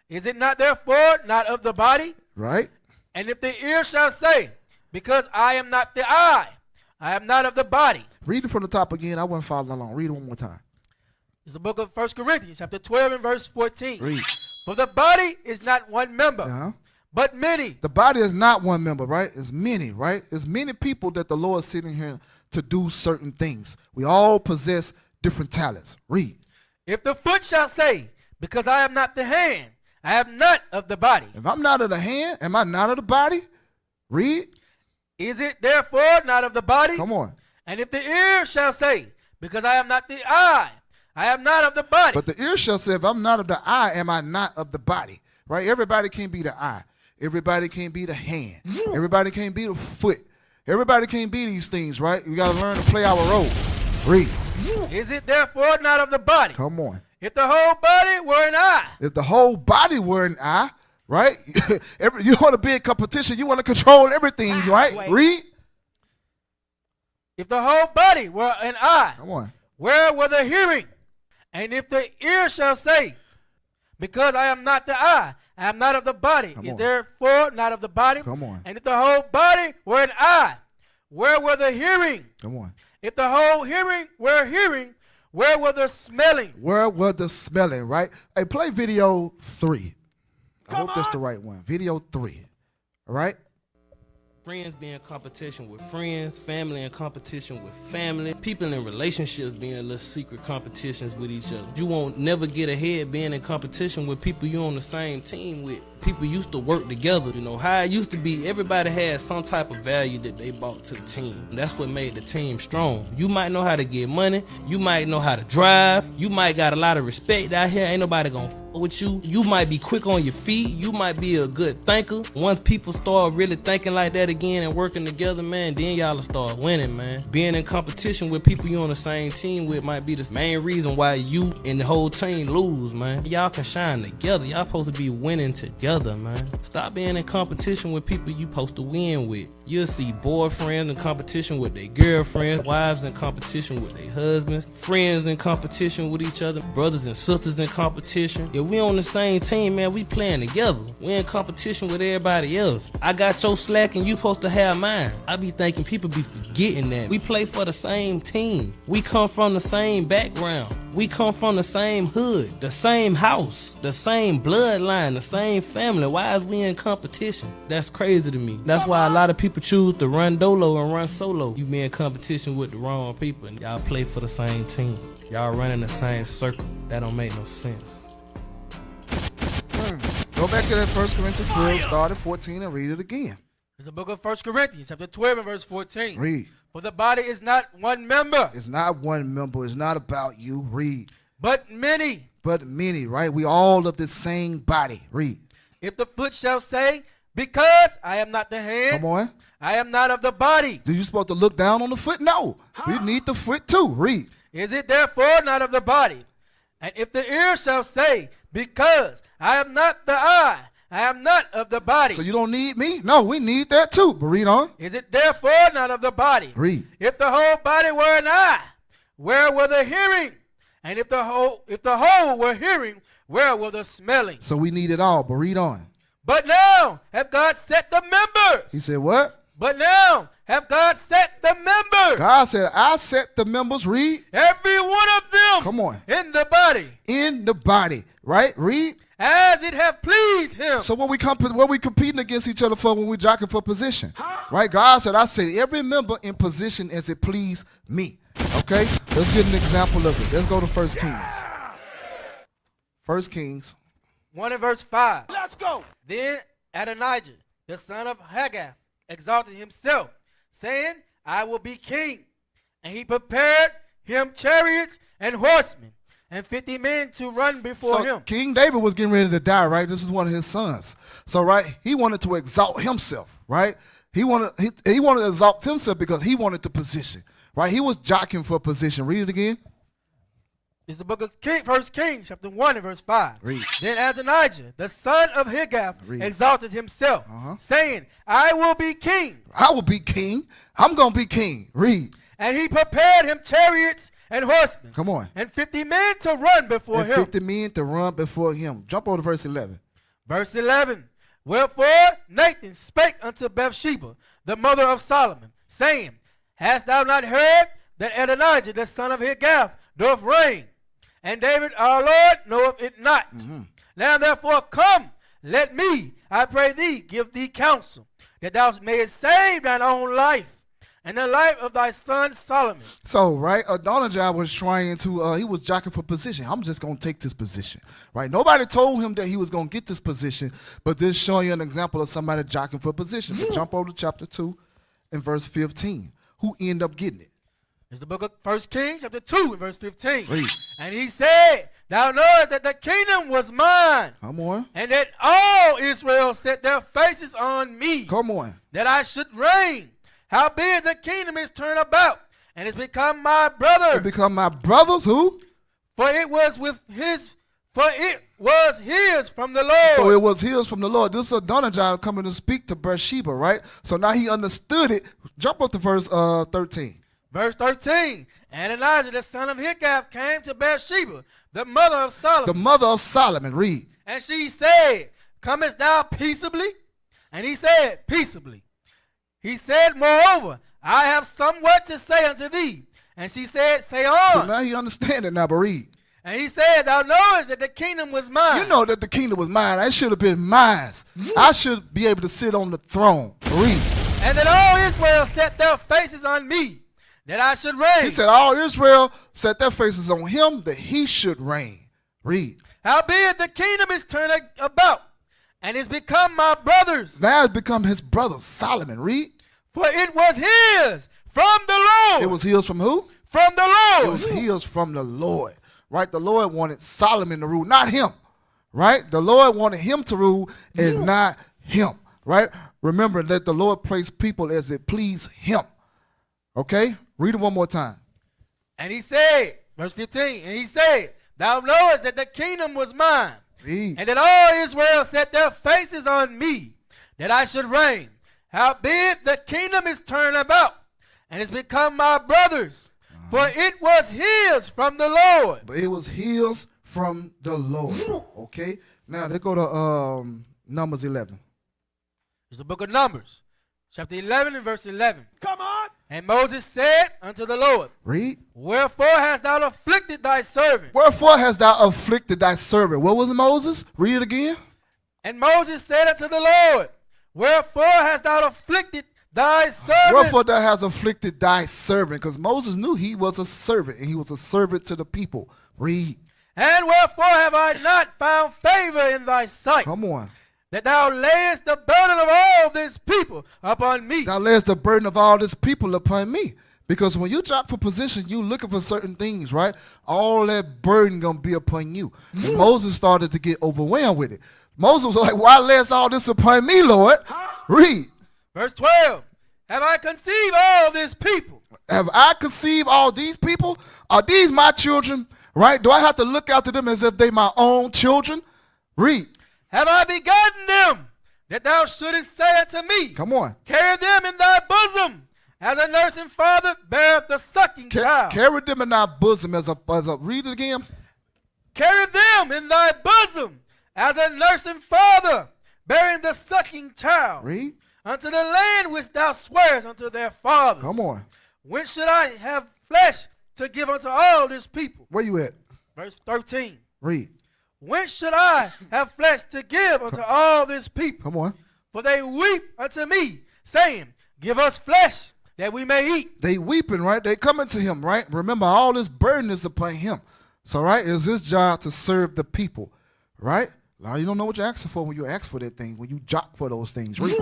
is it not therefore not of the body? Right? And if the ear shall say, because I am not the eye, I am not of the body. Read it from the top again. I wasn't following along. Read it one more time. It's the book of 1 Corinthians, chapter 12 and verse 14. Read. For the body is not one member, Uh-huh. but many. The body is not one member, right? It's many, right? It's many people that the Lord is sitting here to do certain things. We all possess different talents. Read. If the foot shall say, because I am not the hand, I am not of the body. If I'm not of the hand, am I not of the body? Read. Is it therefore not of the body? Come on. And if the ear shall say, because I am not the eye, I am not of the body. But the ear shall say, if I'm not of the eye, am I not of the body? Right? Everybody can't be the eye. Everybody can't be the hand. Everybody can't be the foot. Everybody can't be these things, right? We got to learn to play our role. Read. Is it therefore not of the body? Come on. If the whole body were an eye. If the whole body were an eye, right? You want to be in competition. You want to control everything, right? Read. If the whole body were an eye. Come on. Where were the hearing? And if the ear shall say, because I am not the eye, I am not of the body, Come is on. therefore not of the body? Come on. And if the whole body were an eye, where were the hearing? Come on. If the whole hearing were hearing, where were the smelling? Where were the smelling, right? Hey, play video 3. I hope that's the right one. Video 3. All right? Friends be in competition with friends, family in competition with family, people in relationships being little secret competitions with each other. You won't never get ahead being in competition with people you on the same team with. People used to work together. You know, how it used to be, everybody had some type of value that they brought to the team. And that's what made the team strong. You might know how to get money. You might know how to drive. You might got a lot of respect out here. Ain't nobody gonna f with you. You might be quick on your feet. You might be a good thinker. Once people start really thinking like that again and working together, man, then y'all will start winning, man. Being in competition with people you on the same team with might be the main reason why you and the whole team lose, man. Y'all can shine together. Y'all supposed to be winning together, man. Stop being in competition with people you supposed to win with. You'll see boyfriends in competition with their girlfriends, wives in competition with their husbands, friends in competition with each other, brothers and sisters in competition. If we on the same team, man, we playing together. We in competition with everybody else. I got your slack and you supposed to have mine. I be thinking people be forgetting that. We play for the same team. We come from the same background. We come from the same hood, the same house, the same bloodline, the same family. Why is we in competition? That's crazy to me. That's why a lot of people choose to run dolo and run solo. You be in competition with the wrong people and y'all play for the same team. Y'all running the same circle. That don't make no sense. Go back to that 1 Corinthians 12, start at 14, and read it again. It's the book of 1 Corinthians, chapter 12 and verse 14. Read. For the body is not one member, It's not one member. It's not about you. Read. but many. But many, right? We all of the same body. Read. If the foot shall say, because I am not the hand, Come on. I am not of the body. Are you supposed to look down on the foot? No. We need the foot too. Read. Is it therefore not of the body? And if the ear shall say, because I am not the eye, I am not of the body. So you don't need me? No, we need that too. But read on. Is it therefore not of the body? Read. If the whole body were an eye, where were the hearing? And if the whole were hearing, where were the smelling? So we need it all. But read on. But now have God set the members. He said what? But now have God set the members. God said, I set the members. Read. Every one of them. Come on. In the body. In the body. Right? Read. As it have pleased him. So what we competing against each other for when we jockeying for position? Right? God said, I set every member in position as it pleased me. Okay? Let's get an example of it. Let's go to 1 Kings. 1 Kings. 1 and verse 5. Let's go. Then Adonijah, the son of Haggith, exalted himself, saying, I will be king. And he prepared him chariots and horsemen, and 50 men to run before him. King David was getting ready to die, right? This is one of his sons. So, right, he wanted to exalt himself, right? He wanted to exalt himself because he wanted the position, right? He was jockeying for position. Read it again. It's the book of 1 Kings, chapter 1 and verse 5. Read. Then Adonijah, the son of Haggith, Read. exalted himself, saying, I will be king. I will be king. I'm going to be king. Read. And he prepared him chariots and horsemen. Come on. And 50 men to run before And him. 50 men to run before him. Jump over to verse 11. Verse 11. Wherefore Nathan spake unto Bathsheba, the mother of Solomon, saying, Hast thou not heard that Adonijah, the son of Haggith, doth reign? And David our Lord knoweth it not. Now therefore come, let me, I pray thee, give thee counsel, that thou mayest save thine own life, and the life of thy son Solomon. So, right, Adonijah was trying to, he was jockeying for position. I'm just going to take this position, right? Nobody told him that he was going to get this position, but this showing you an example of somebody jockeying for position. So jump over to chapter 2 and verse 15. Who ended up getting it? It's the book of 1 Kings, chapter 2, and verse 15. Read. And he said, thou knowest that the kingdom was mine, Come on. and that all Israel set their faces on me, Come on. that I should reign. Howbeit the kingdom is turned about, and has become my brother. It become my brothers, who? For it was his from the Lord. So it was his from the Lord. This is Adonijah coming to speak to Bathsheba, right? So now he understood it. Jump up to verse 13. Verse 13. Adonijah, the son of Ahikam, came to Bathsheba, the mother of Solomon. The mother of Solomon, read. And she said, comest thou peaceably? And he said, peaceably. He said, moreover, I have somewhat to say unto thee. And she said, say on. So now he understand it now, but read. And he said, thou knowest that the kingdom was mine. You know that the kingdom was mine. It should have been mine. I should be able to sit on the throne. Read. And that all Israel set their faces on me, that I should reign. He said all Israel set their faces on him, that he should reign. Read. Howbeit the kingdom is turned about, and is become my brother's. Now it's become his brother Solomon. Read. For it was his from the Lord. It was his from who? From the Lord. It was his from the Lord. Right? The Lord wanted Solomon to rule, not him. Right? The Lord wanted him to rule and not him. Right? Remember that the Lord placed people as it pleased him. Okay? Read it one more time. And he said, verse 15, and he said, thou knowest that the kingdom was mine, Read. and that all Israel set their faces on me, that I should reign. Howbeit the kingdom is turned about, and has become my brother's. For it was his from the Lord. But it was his from the Lord. Okay? Now let's go to Numbers 11. It's the book of Numbers, chapter 11 and verse 11. Come on. And Moses said unto the Lord, Read. wherefore hast thou afflicted thy servant? Wherefore hast thou afflicted thy servant? What was it, Moses? Read it again. And Moses said unto the Lord, wherefore hast thou afflicted thy servant? Wherefore thou hast afflicted thy servant? Because Moses knew he was a servant, and he was a servant to the people. Read. And wherefore have I not found favor in thy sight, Come on. that thou layest the burden of all this people upon me? Thou layest the burden of all this people upon me. Because when you jock for position, you looking for certain things, right? All that burden going to be upon you. And Moses started to get overwhelmed with it. Moses was like, why layest all this upon me, Lord? Read. Verse 12. Have I conceived all this people? Have I conceived all these people? Are these my children? Right? Do I have to look after them as if they my own children? Read. Have I begotten them, that thou shouldest say unto me, Come on. carry them in thy bosom, as a nursing father beareth the sucking child? Carry them in thy bosom as a read it again. Carry them in thy bosom, as a nursing father bearing the sucking child. Read. Unto the land which thou swearest unto their fathers. Come on. When should I have flesh to give unto all this people? Where you at? Verse 13. Read. When should I have flesh to give unto all this people? Come on. For they weep unto me, saying, give us flesh that we may eat. They weeping, right? They coming to him, right? Remember, all this burden is upon him. So, right, it's his job to serve the people, right? Now, you don't know what you're asking for when you ask for that thing, when you jock for those things. Read.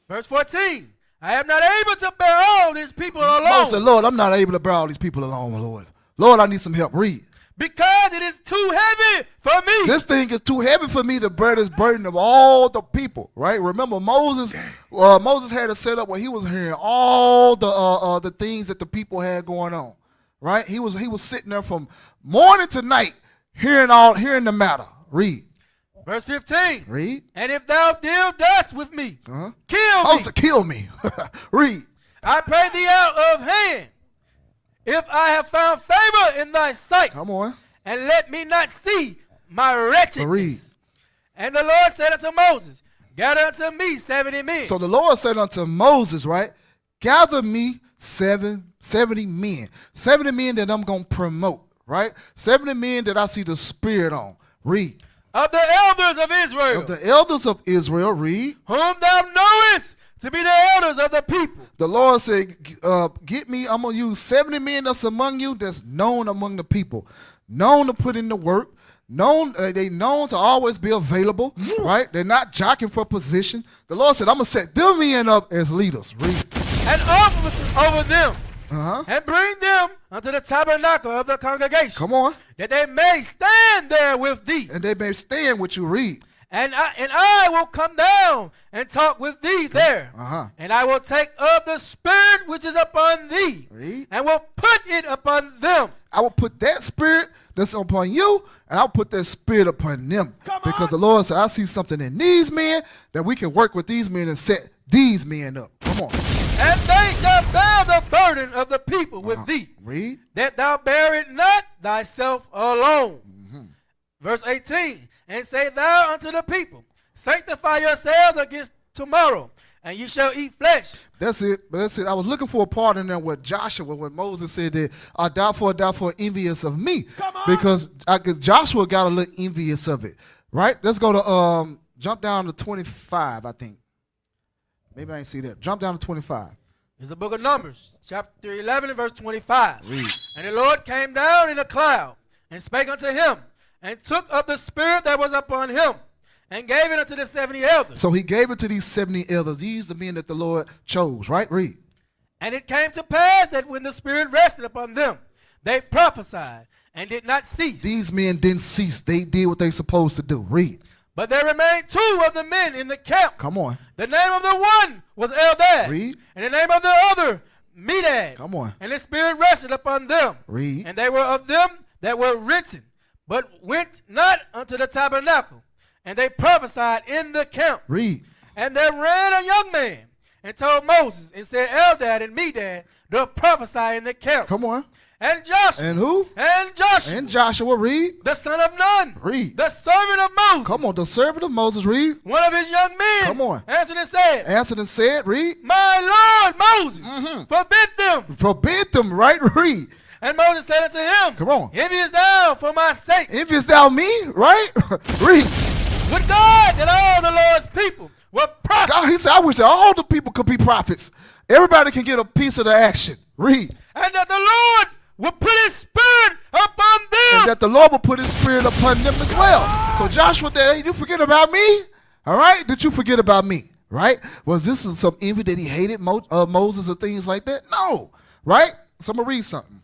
Verse 14. I am not able to bear all these people alone. Moses said, Lord, I'm not able to bear all these people alone, Lord. Lord, I need some help. Read. Because it is too heavy for me. This thing is too heavy for me to bear this burden of all the people, right? Remember, Moses had a setup where he was hearing all the things that the people had going on, right? He was sitting there from morning to night hearing the matter. Read. Verse 15. Read. And if thou deal thus with me, kill me. Moses, kill me. Read. I pray thee out of hand, if I have found favor in thy sight. Come on. And let me not see my wretchedness. Read. And the Lord said unto Moses, gather unto me 70 men. So the Lord said unto Moses, right, gather me 70 men. 70 men that I'm going to promote, right? 70 men that I see the Spirit on. Read. Of the elders of Israel. Of the elders of Israel, read. Whom thou knowest to be the elders of the people. The Lord said, get me, I'm going to use 70 men that's among you that's known among the people, known to put in the work, they known to always be available, right? They're not jockeying for position. The Lord said, I'm going to set them men up as leaders. Read. And officers over them. Uh-huh. And bring them unto the tabernacle of the congregation. Come on. That they may stand there with thee. And they may stand with you. Read. And I will come down and talk with thee there. Uh-huh. And I will take of the spirit which is upon thee. Read. And will put it upon them. I will put that spirit that's upon you, and I'll put that spirit upon them. Because the Lord said, I see something in these men that we can work with these men and set these men up. Come on. And they shall bear the burden of the people with thee. Read. That thou bear it not thyself alone. Verse 18. And say thou unto the people, sanctify yourselves against tomorrow, and you shall eat flesh. That's it. But that's it. I was looking for a part in there with Joshua, when Moses said that, thou envious of me. Because Joshua got a little envious of it. Right? Let's go to, jump down to 25, I think. Maybe I ain't see that. Jump down to 25. It's the book of Numbers, chapter 11 and verse 25. Read. And the Lord came down in a cloud and spake unto him, and took of the spirit that was upon him, and gave it unto the 70 elders. So he gave it to these 70 elders. These the men that the Lord chose, right? Read. And it came to pass that when the spirit rested upon them, they prophesied and did not cease. These men didn't cease. They did what they supposed to do. Read. But there remained 2 of the men in the camp. Come on. The name of the one was Eldad. Read. And the name of the other, Medad. Come on. And the spirit rested upon them. Read. And they were of them that were written, but went not unto the tabernacle. And they prophesied in the camp. Read. And there ran a young man and told Moses and said, Eldad and Medad do prophesy in the camp. Come on. And Joshua. And who? And Joshua. And Joshua. Read. The son of Nun. Read. The servant of Moses. Come on. The servant of Moses. Read. One of his young men. Come on. Answered and said, Answered and said. Read. My Lord Moses, forbid them. Forbid them. Right? Read. And Moses said unto him, Come on. Envious thou for my sake. Envious thou me? Right? Read. Would God that all the Lord's people were prophets. God, he said, I wish that all the people could be prophets. Everybody can get a piece of the action. Read. And that the Lord will put his spirit upon them. And that the Lord will put his spirit upon them as well. So Joshua, did you forget about me? All right? Did you forget about me? Right? Was this some envy that he hated Moses or things like that? No. Right? So I'm going to read something.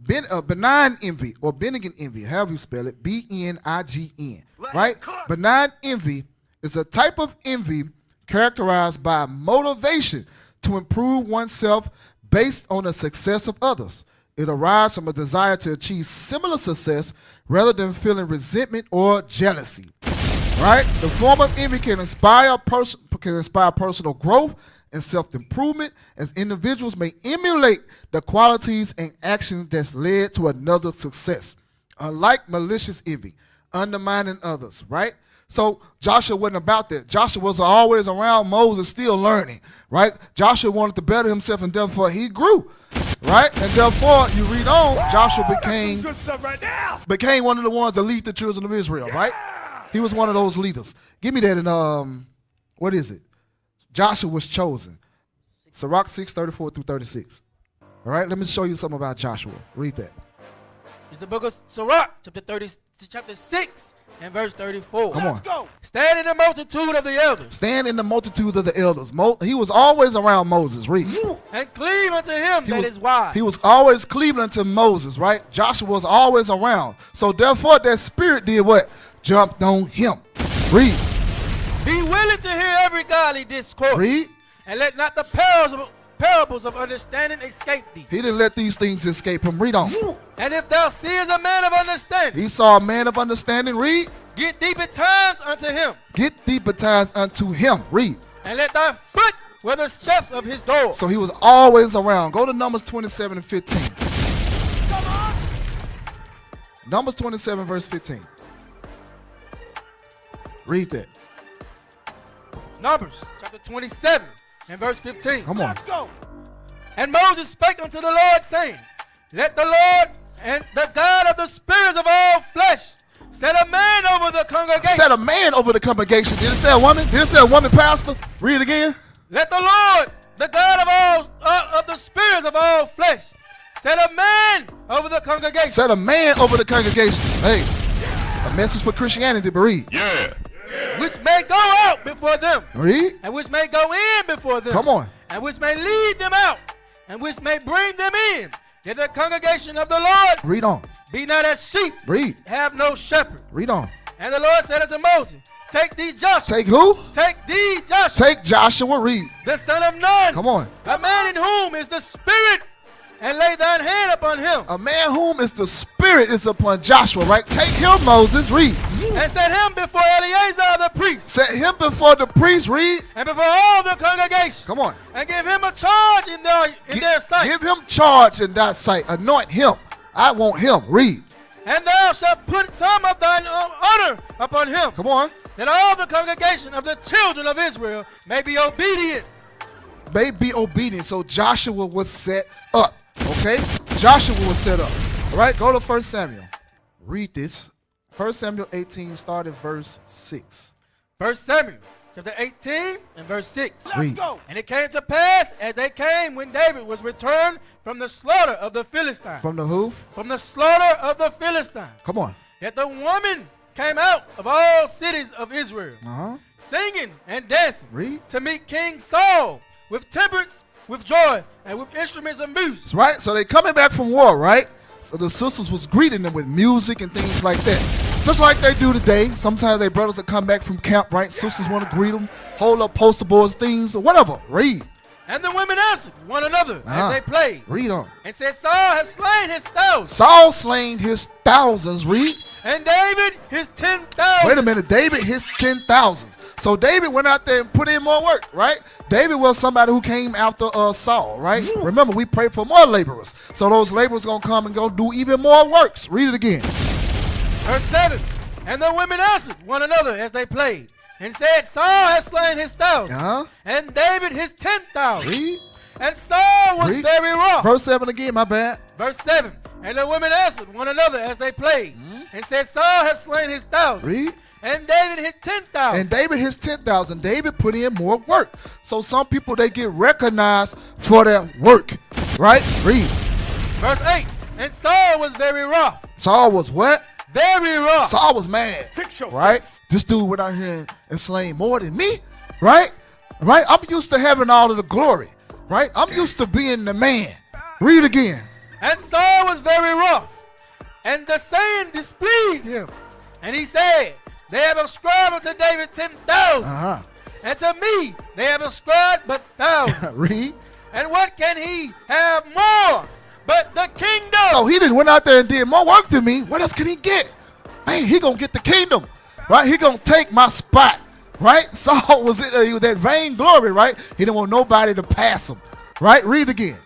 Benign envy, or benignant envy, however you spell it, B-N-I-G-N, right? Benign envy is a type of envy characterized by motivation to improve oneself based on the success of others. It arises from a desire to achieve similar success rather than feeling resentment or jealousy, right? The form of envy can inspire personal growth and self-improvement, as individuals may emulate the qualities and actions that's led to another's success. Unlike malicious envy, undermining others, right? So Joshua wasn't about that. Joshua was always around Moses, still learning, right? Joshua wanted to better himself, and therefore he grew, right? And therefore, you read on, Joshua became one of the ones that lead the children of Israel, right? He was one of those leaders. Give me that in, what is it? Joshua was chosen. Sirach 6:34 through 36. All right, let me show you something about Joshua. Read that. It's the book of Sirach, chapter 6 and verse 34. Come on. Go. Stand in the multitude of the elders. Stand in the multitude of the elders. He was always around Moses. Read. And cleave unto him that is wise. He was always cleaving unto Moses, right? Joshua was always around. So therefore, that spirit did what? Jumped on him. Read. Be willing to hear every godly discourse. Read. And let not the parables of understanding escape thee. He didn't let these things escape him. Read on. And if thou seest a man of understanding. He saw a man of understanding. Read. Get deep at times unto him. Get deep at times unto him. Read. And let thy foot wear the steps of his door. So he was always around. Go to Numbers 27 and 15. Come on. Numbers 27 verse 15. Read that. Numbers chapter 27 and verse 15. Come on. Let's go. And Moses spake unto the Lord, saying, Let the Lord and the God of the spirits of all flesh set a man over the congregation. Set a man over the congregation. Did it say a woman? Did it say a woman, pastor? Read it again. Let the Lord, the God of all of the spirits of all flesh, set a man over the congregation. Set a man over the congregation. Hey, a message for Christianity, but read. Yeah. Which may go out before them, Read. and which may go in before them. Come on. And which may lead them out, and which may bring them in. That the congregation of the Lord Read on. be not as sheep, Read. have no shepherd. Read on. And the Lord said unto Moses, take thee Joshua. Take who? Take thee Joshua, Take Joshua. Read. the son of Nun. Come on. A man in whom is the Spirit, and lay thine hand upon him. A man whom is the Spirit is upon Joshua, right? Take him, Moses. Read. And set him before Eleazar the priest, Set him before the priest. Read. and before all the congregation. Come on. And give him a charge in their sight. Give him charge in thy sight. Anoint him. I want him. Read. And thou shalt put some of thine honor upon him, Come on. that all the congregation of the children of Israel may be obedient. May be obedient. So Joshua was set up. Okay? Joshua was set up. All right? Go to 1 Samuel. Read this. 1 Samuel 18, start at verse 6. 1 Samuel chapter 18 and verse 6. Read. And it came to pass as they came when David was returned from the slaughter of the Philistines. From the hoof. From the slaughter of the Philistines. Come on. That the woman came out of all cities of Israel, Uh-huh. singing and dancing Read. to meet King Saul with timbrels, with joy, and with instruments of music. That's right. So they coming back from war, right? So the sisters was greeting them with music and things like that. Just like they do today. Sometimes their brothers will come back from camp, right? Sisters want to greet them, hold up poster boards, things, or whatever. Read. And the women answered one another Uh-huh. as they played, Read on. and said, Saul hath slain his thousands, Saul slain his thousands. Read. and David his 10,000. Wait a minute. David his 10,000s. So David went out there and put in more work, right? David was somebody who came after Saul, right? Remember, we prayed for more laborers. So those laborers going to come and go do even more works. Read it again. Verse 7. And the women answered one another as they played, and said, Saul hath slain his thousands, Uh-huh. and David his 10,000. Read. And Saul was Read. very wroth. Verse 7 again, my bad. Verse 7. And the women answered one another as they played, and said, Saul hath slain his thousands, Read. and David his 10,000. And David his 10,000. David put in more work. So some people, they get recognized for their work, right? Read. Verse 8. And Saul was very wroth. Saul was what? Very wroth. Saul was mad, right? This dude went out here and slain more than me, right? Right? I'm used to having all of the glory, right? I'm used to being the man. Read again. And Saul was very wroth, and the saying displeased him. And he said, They have ascribed unto David 10,000, Uh-huh. and to me they have ascribed but thousands. Read. And what can he have more but the kingdom? So he didn't went out there and did more work than me. What else can he get? Man, he gonna get the kingdom, right? He gonna take my spot, right? Saul was that vain glory, right? He didn't want nobody to pass him, right? Read again.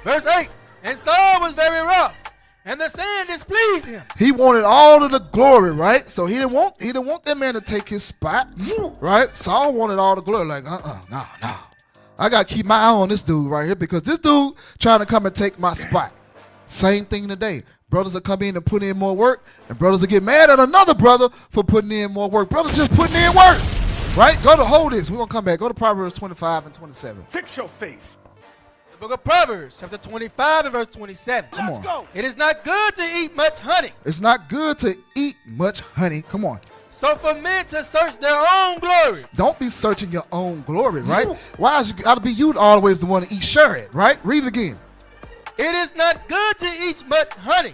Verse 8. And Saul was very rough, and the saying displeased him. He wanted all of the glory, right? So he didn't want that man to take his spot, right? Saul wanted all the glory, like no. I gotta keep my eye on this dude right here because this dude trying to come and take my spot. Same thing today. Brothers will come in and put in more work, and brothers will get mad at another brother for putting in more work. Brothers just putting in work, right? Go to hold this. We're gonna come back. Go to Proverbs 25 and 27. Fix your face. The book of Proverbs, chapter 25 and verse 27. Come on. Go. It is not good to eat much honey, It's not good to eat much honey. Come on. so for men to search their own glory. Don't be searching your own glory, right? Why is you gotta be you always the one to eat share it, right? Read it again. It is not good to eat much honey,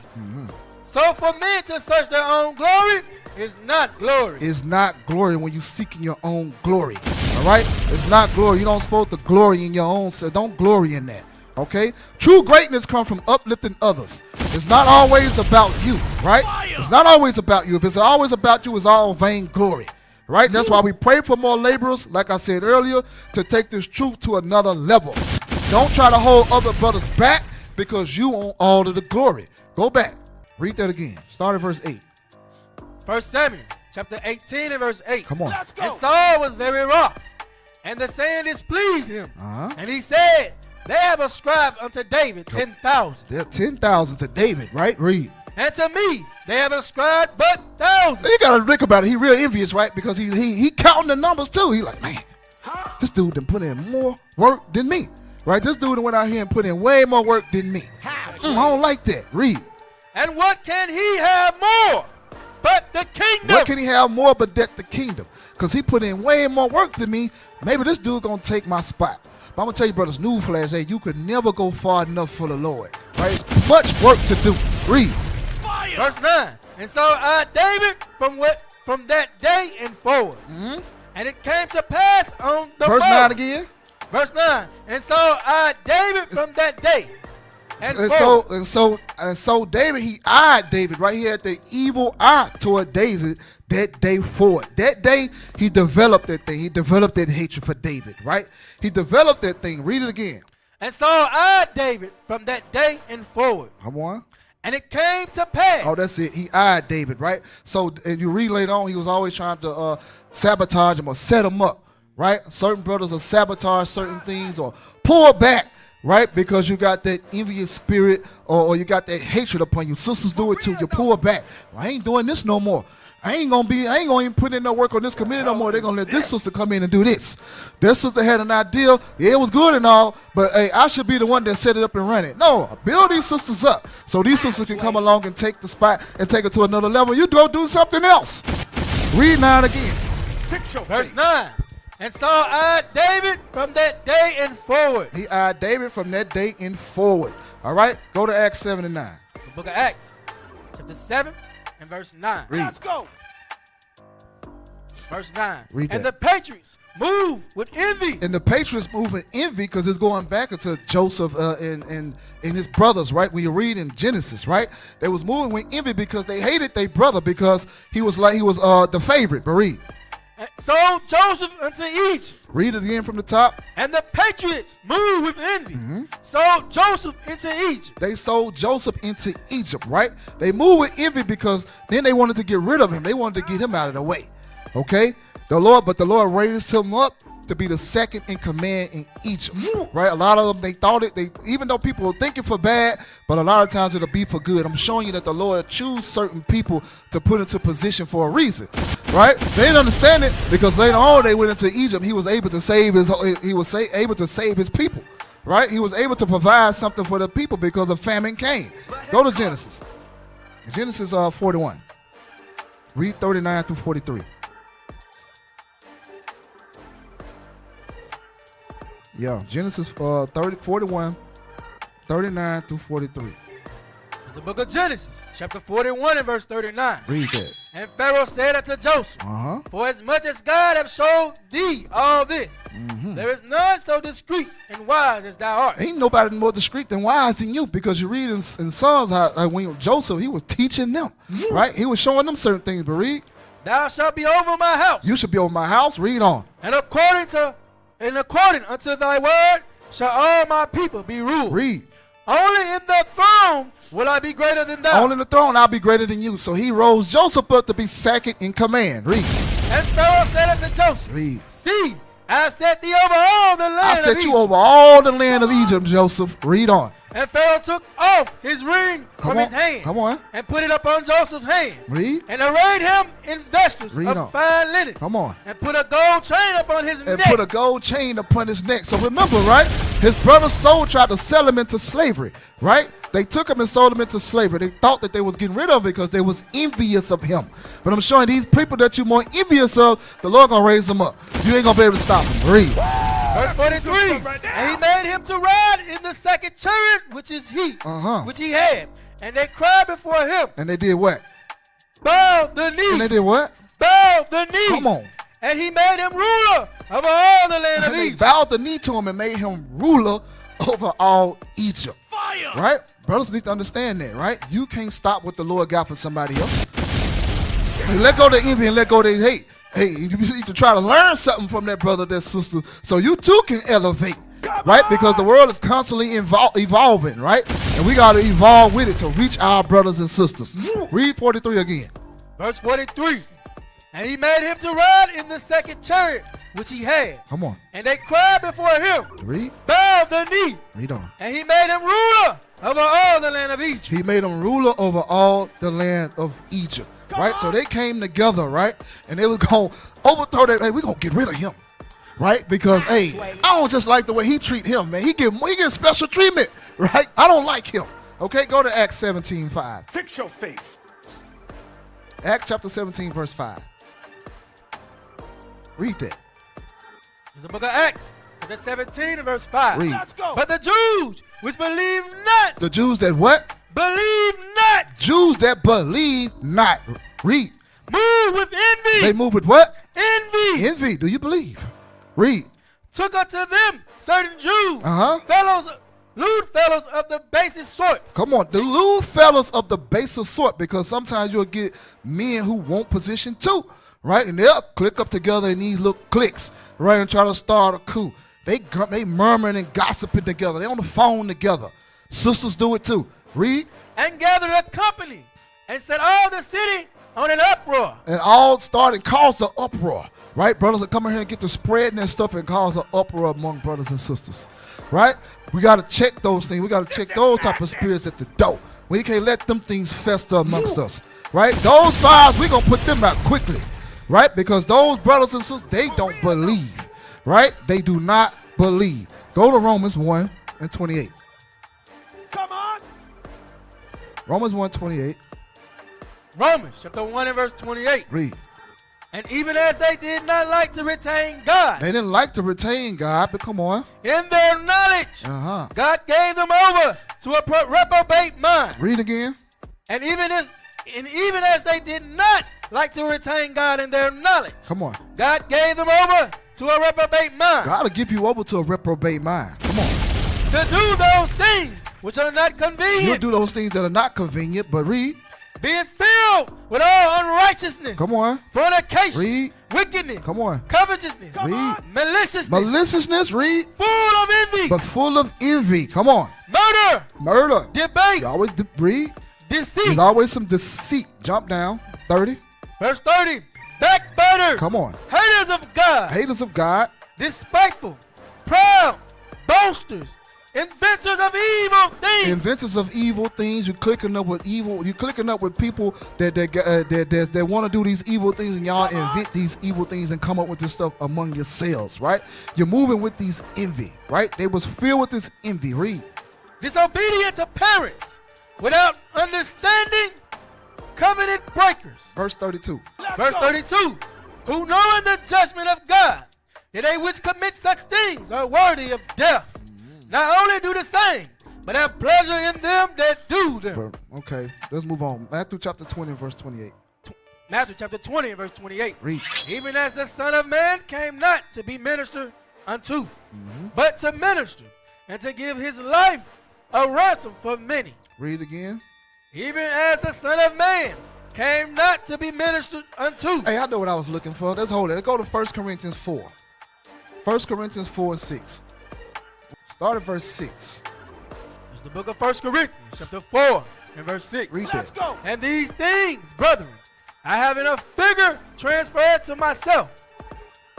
so for men to search their own glory is not glory. It's not glory when you seeking your own glory. All right? It's not glory. You don't supposed to glory in your own self. Don't glory in that. Okay? True greatness comes from uplifting others. It's not always about you, right? It's not always about you. If it's always about you, it's all vain glory. Right? That's why we pray for more laborers, like I said earlier, to take this truth to another level. Don't try to hold other brothers back because you want all of the glory. Go back. Read that again. Start at verse 8. 1 Samuel, chapter 18 and verse 8. Come on. And Saul was very wroth, and the saying displeased him. Uh-huh. And he said, They have ascribed unto David 10,000, There are 10,000 to David, right? Read. and to me they have ascribed but thousands. You gotta think about it. He real envious, right? Because he counting the numbers too. He like, man, this dude done put in more work than me. Right? This dude done went out here and put in way more work than me. I don't like that. Read. And what can he have more but the kingdom? What can he have more but that the kingdom? Because he put in way more work than me. Maybe this dude going to take my spot. But I'm going to tell you, brothers, newsflash, hey, you could never go far enough for the Lord. Right? It's much work to do. Read. Fire. Verse 9. And so David from that day and forward. Mm-hmm. And it came to pass on the Verse 9 again. Verse 9. And so David from that day and so David, he eyed David right here at the evil eye toward David that day forward. That day, he developed that thing. He developed that hatred for David, right? He developed that thing. Read it again. And so David from that day and forward. Come on. And it came to pass. Oh, that's it. He eyed David, right? So, and you read later on, he was always trying to sabotage him or set him up, right? Certain brothers will sabotage certain things or pull back, right? Because you got that envious spirit or you got that hatred upon you. Sisters do it too. You pull back. Well, I ain't doing this no more. I ain't gonna even put in no work on this committee no more. They're gonna let this sister come in and do this. This sister had an idea. Yeah, it was good and all, but hey, I should be the one that set it up and run it. No, build these sisters up so these sisters can come along and take the spot and take it to another level. You go do something else. Read 9 again. Verse 9. And so David from that day and forward. He eyed David from that day and forward. All right, go to Acts 7 and 9. The book of Acts, chapter 7 and verse 9. Read. Let's go. Verse 9. Read and that. the patriots move with envy. And the patriots move with envy because it's going back into Joseph and his brothers, right? When you read in Genesis, right? They was moving with envy because they hated their brother because he was the favorite. But read. And sold Joseph unto Egypt. Read it again from the top. And the patriots moved with envy. Mm-hmm. Sold Joseph into Egypt. They sold Joseph into Egypt, right? They moved with envy because then they wanted to get rid of him. They wanted to get him out of the way. Okay? The Lord raised him up to be the second in command in Egypt, right? A lot of them, they thought even though people were thinking for bad, but a lot of times it'll be for good. I'm showing you that the Lord choose certain people to put into position for a reason, right? They didn't understand it because later on they went into Egypt. He was able to save his people, right? He was able to provide something for the people because a famine came. Go to Genesis. Genesis 41. Read 39 through 43. Yeah, Genesis 41, 39 through 43. It's the book of Genesis, chapter 41 and verse 39. Read that. And Pharaoh said unto Joseph, For as much as God hath showed thee all this, there is none so discreet and wise as thou art. Ain't nobody more discreet than wise than you, because you read in Psalms how when Joseph, he was teaching them, right? He was showing them certain things, but read. Thou shalt be over my house. You should be over my house. Read on. And according unto thy word shall all my people be ruled. Read. Only in the throne will I be greater than thou. Only in the throne I'll be greater than you. So he rose Joseph up to be second in command. Read. And Pharaoh said unto Joseph, Read. See, I have set thee over all the land of Egypt. I set you over all the land of Egypt, Joseph. Read on. And Pharaoh took off his ring from his hand. Come on. And put it upon Joseph's hand. Read. And arrayed him in vestures of fine linen. Come on. And put a gold chain upon his neck. And put a gold chain upon his neck. So remember, right? His brother's soul tried to sell him into slavery, right? They took him and sold him into slavery. They thought that they was getting rid of him because they was envious of him. But I'm showing these people that you're more envious of, the Lord gonna raise them up. You ain't gonna be able to stop them. Read. Verse 43. And he made him to ride in the second chariot, which is which he had. And they cried before him. And they did what? Bowed the knee. And they did what? Bowed the knee. Come on. And he made him ruler over all the land of Egypt. Egypt. They bowed the knee to him and made him ruler over all Egypt. Fire! Right? Brothers need to understand that, right? You can't stop what the Lord got for somebody else. Let go of the envy and let go of the hate. Hey, you need to try to learn something from that brother, that sister, so you too can elevate, right? Because the world is constantly evolving, right? And we got to evolve with it to reach our brothers and sisters. Read 43 again. Verse 43. And he made him to ride in the second chariot, which he had. Come on. And they cried before him. Read. Bowed the knee. Read on. And he made him ruler over all the land of Egypt. He made him ruler over all the land of Egypt. Right? So they came together, right? And they was going to overthrow that. Hey, we're going to get rid of him. right? Because hey, I don't just like the way he treat him, man. He get special treatment, right? I don't like him. Okay, go to Acts 17:5. Fix your face. Acts chapter 17, verse 5. Read that. It's the book of Acts, chapter 17 and verse 5. Read. Let's go. But the Jews which believe not, The Jews that what? believe not, Jews that believe not. Read. move with envy. They move with what? Envy. Envy. Do you believe? Read. Took unto them certain Jews, Uh-huh. lewd fellows of the basest sort. Come on, the lewd fellas of the baser sort, because sometimes you'll get men who want position too, right? And they'll click up together in these little cliques, right, and try to start a coup. They murmuring and gossiping together. They on the phone together. Sisters do it too. Read. And gathered a company, and set all the city on an uproar. And all start and cause an uproar, right? Brothers that come in here and get to spreading that stuff and cause an uproar among brothers and sisters, right? We got to check those things. We got to check those type of spirits at the door. We can't let them things fester amongst us, right? Those fires, we're going to put them out quickly, right? Because those brothers and sisters, they don't believe, right? They do not believe. Go to Romans 1 and 28. Come on. Romans 1:28. Romans chapter 1 and verse 28. Read. And even as they did not like to retain God They didn't like to retain God, but come on. in their knowledge, Uh-huh. God gave them over to a reprobate mind. Read again. And even as they did not like to retain God in their knowledge, Come on. God gave them over to a reprobate mind God will give you over to a reprobate mind. Come on. to do those things which are not You'll convenient, do those things that are not convenient, but read. being filled with all unrighteousness, Come on. fornication, Read. wickedness, Come on. covetousness, Read. maliciousness, Maliciousness, read. full of envy, But full of envy. Come on. murder, Murder. debate, You always read. deceit. There's always some deceit. Jump down. 30. Verse 30, backbiters, Come on. haters of God, Haters of God. despiteful, proud, boasters, inventors of evil things, Inventors of evil things. You're clicking up with evil. You're clicking up with people that want to do these evil things, and y'all invent these evil things and come up with this stuff among yourselves, right? You're moving with these envy, right? They was filled with this envy. Read. disobedient to parents, without understanding, covenant breakers. Verse 32. Verse 32, who knowing the judgment of God, that they which commit such things are worthy of death, not only do the same, but have pleasure in them that do them. Okay, let's move on. Matthew chapter 20 and verse 28. Matthew chapter 20 and verse 28. Read. Even as the Son of Man came not to be ministered unto, but to minister, and to give his life a ransom for many. Read again. Even as the Son of Man came not to be ministered unto. Hey, I know what I was looking for. Let's hold it. Let's go to 1 Corinthians 4. 1 Corinthians 4 and 6. Start at verse 6. It's the book of 1 Corinthians, chapter 4, and verse 6. Read Let's that. go. And these things, brethren, I have in a figure transferred to myself,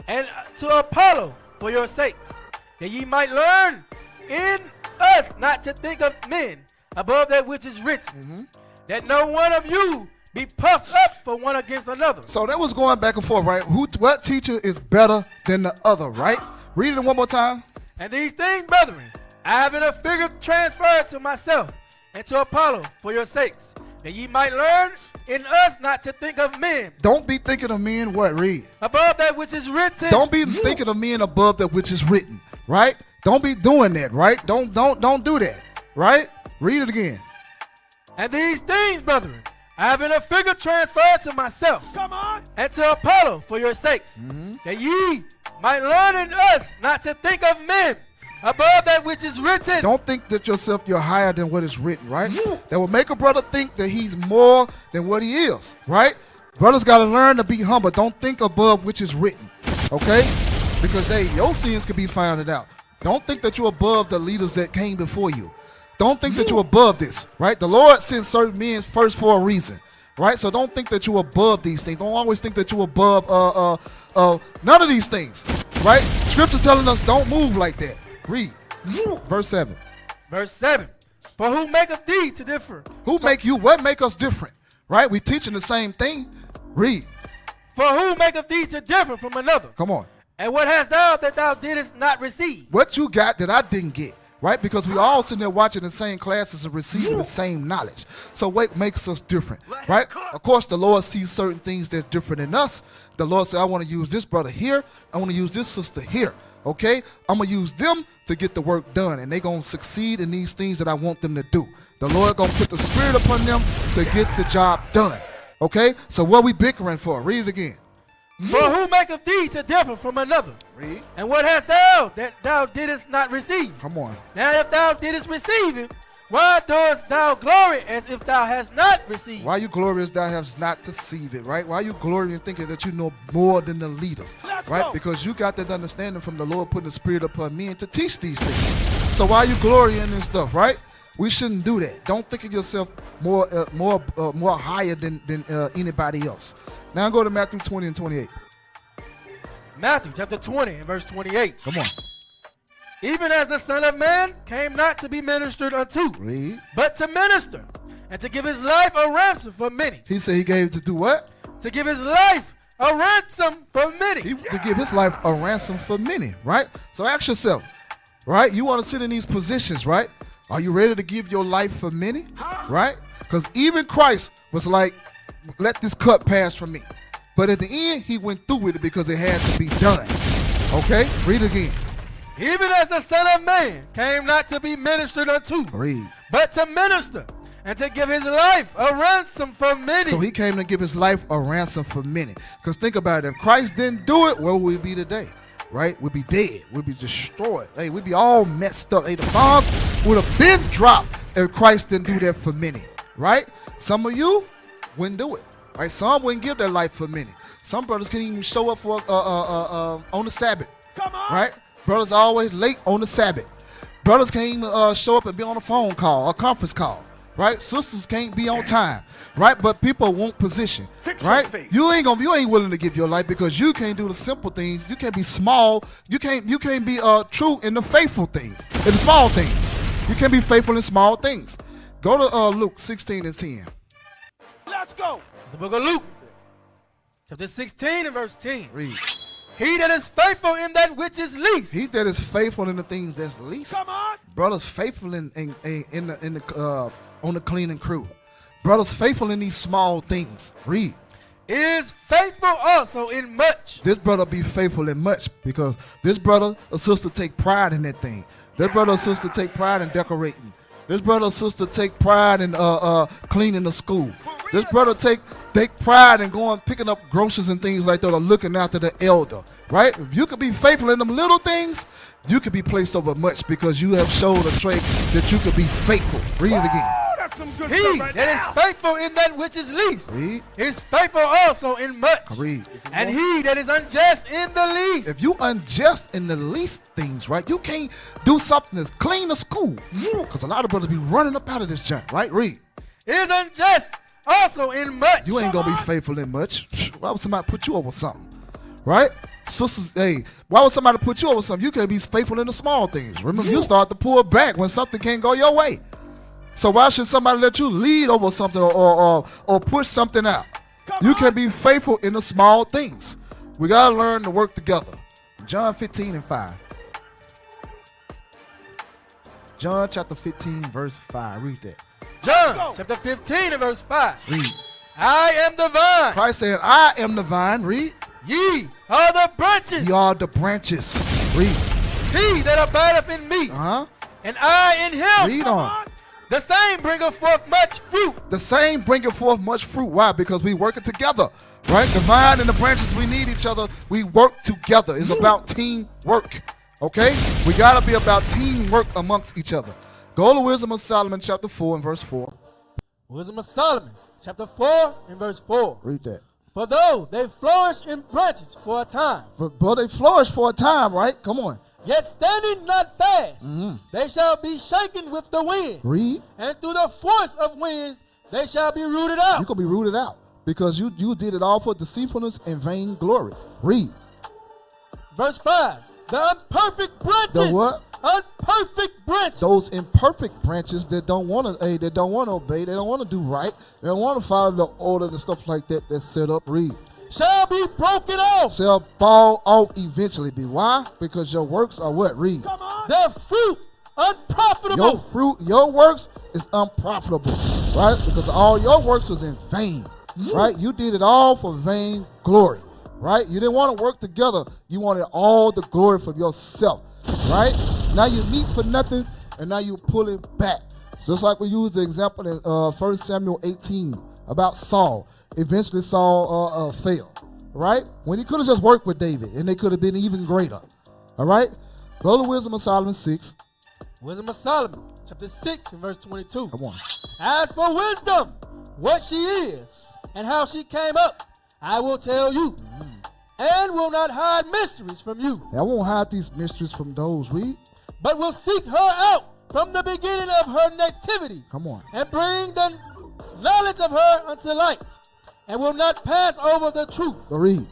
and to Apollo for your sakes, that ye might learn in us not to think of men above that which is written, that no one of you be puffed up for one against another. So that was going back and forth, right? What teacher is better than the other, right? Read it one more time. And these things, brethren, I have in a figure transferred to myself and to Apollo for your sakes, that ye might learn in us not to think of men Don't be thinking of men what? Read. above that which is written. Don't be thinking of men above that which is written, right? Don't be doing that, right? Don't do that, right? Read it again. And these things, brethren, I have in a figure transferred to myself Come on. and to Apollo for your sakes, that ye might learn in us not to think of men above that which is written. Don't think that yourself you're higher than what is written, right? That will make a brother think that he's more than what he is, right? Brothers got to learn to be humble. Don't think above which is written, okay? Because your sins can be found out. Don't think that you're above the leaders that came before you. Don't think that you're above this, right? The Lord sent certain men first for a reason, right? So don't think that you're above these things. Don't always think that you're above none of these things, right? Scripture's telling us don't move like that. Read. Verse 7. Verse 7. For who maketh thee to differ? Who make you? What make us different? Right? We teaching the same thing. Read. For who maketh thee to differ from another? Come on. And what hast thou that thou didst not receive? What you got that I didn't get, right? Because we all sitting there watching the same classes and receiving the same knowledge. So what makes us different, right? Of course, the Lord sees certain things that's different in us. The Lord said, I want to use this brother here. I want to use this sister here, okay? I'm going to use them to get the work done, and they're going to succeed in these things that I want them to do. The Lord going to put the spirit upon them to get the job done, okay? So what we bickering for? Read it again. For who maketh thee to differ from another? Read. And what hast thou that thou didst not receive? Come on. Now if thou didst receive it, why dost thou glory as if thou hast not received? Why you glorious thou hast not deceived it, right? Why you glorying thinking that you know more than the leaders, right? Because you got that understanding from the Lord putting the spirit upon me and to teach these things. So why you glorying in stuff, right? We shouldn't do that. Don't think of yourself more higher than anybody else. Now go to Matthew 20 and 28. Matthew chapter 20 and verse 28. Come on. Even as the Son of Man came not to be ministered unto, Read. but to minister, and to give his life a ransom for many. He said he gave to do what? To give his life a ransom for many. To give his life a ransom for many, right? So ask yourself, right? You want to sit in these positions, right? Are you ready to give your life for many, right? Because even Christ was like, let this cup pass from me. But at the end, he went through with it because it had to be done. Okay? Read again. Even as the Son of Man came not to be ministered unto, Read. but to minister, and to give his life a ransom for many. So he came to give his life a ransom for many. Because think about it. If Christ didn't do it, where would we be today? Right? We'd be dead. We'd be destroyed. Hey, we'd be all messed up. Hey, the bombs would have been dropped if Christ didn't do that for many. Right? Some of you wouldn't do it. Right? Some wouldn't give their life for many. Some brothers can't even show up for on the Sabbath. Come on. Right? Brothers are always late on the Sabbath. Brothers can't even show up and be on a phone call, a conference call. Right? Sisters can't be on time. Right? But people want position. Fix your Right? face. You ain't willing to give your life because you can't do the simple things. You can't be small. You can't be true in the faithful things, in the small things. You can't be faithful in small things. Go to Luke 16 and 10. Let's go. It's the book of Luke, chapter 16 and verse 10. Read. He that is faithful in that which is least. He that is faithful in the things that's least. Come on. Brothers faithful in the on the cleaning crew. Brothers faithful in these small things. Read. Is faithful also in much. This brother be faithful in much because this brother or sister take pride in that thing. This brother or sister take pride in decorating. This brother or sister take pride in cleaning the school. This brother take pride in going picking up groceries and things like that or looking after the elder. Right? If you could be faithful in them little things, you could be placed over much because you have showed a trait that you could be faithful. Read it again. That's some good He stuff right that now. is faithful in that which is least Read. is faithful also in much. Read. And he that is unjust in the least If you unjust in the least things, right, you can't do something that's clean the school. Because a lot of brothers be running up out of this junk, right? Read. is unjust also in much. You ain't gonna be faithful in much. Why would somebody put you over something? Right? Sisters, hey, why would somebody put you over something? You can't be faithful in the small things. Remember, you start to pull back when something can't go your way. So why should somebody let you lead over something or push something out? You can be faithful in the small things. We gotta learn to work together. John 15 and 5. John chapter 15, verse 5. Read that. John chapter 15 and verse 5. Read. I am the vine. Christ said, I am the vine. Read. Ye are the branches. Ye are the branches. Read. He that abideth in me, Uh-huh. and I in him, Read on. the same bringeth forth much fruit. The same bringing forth much fruit. Why? Because we working together. Right? The vine and the branches, we need each other. We work together. It's about teamwork. Okay? We got to be about teamwork amongst each other. Go to Wisdom of Solomon chapter 4 and verse 4. Wisdom of Solomon, chapter 4 and verse 4. Read that. For though they flourish in branches for a time, But they flourish for a time, right? Come on. yet standing not fast, they shall be shaken with the wind, Read. and through the force of winds they shall be rooted out. You're going to be rooted out because you did it all for deceitfulness and vain glory. Read. Verse 5. The imperfect branches. The what? Imperfect branches. Those imperfect branches that don't want to, they don't want to obey, they don't want to do right, they don't want to follow the order and stuff like that that's set up. Read. shall be broken off. Shall fall off eventually. Be why? Because your works are what? Read. Their fruit unprofitable. Your fruit, your works is unprofitable, right? Because all your works was in vain, right? You did it all for vain glory, right? You didn't want to work together. You wanted all the glory for yourself, right? Now you meet for nothing, and now you pull it back. Just like we used the example in 1 Samuel 18 about Saul. Eventually Saul fell, right? When he could have just worked with David, and they could have been even greater, all right? Go to Wisdom of Solomon 6. Wisdom of Solomon, chapter 6 and verse 22. Come on. As for wisdom, what she is, and how she came up, I will tell you, and will not hide mysteries from you, I won't hide these mysteries from those. Read. but will seek her out from the beginning of her nativity, Come on. and bring the knowledge of her unto light, and will not pass over the truth. Go read.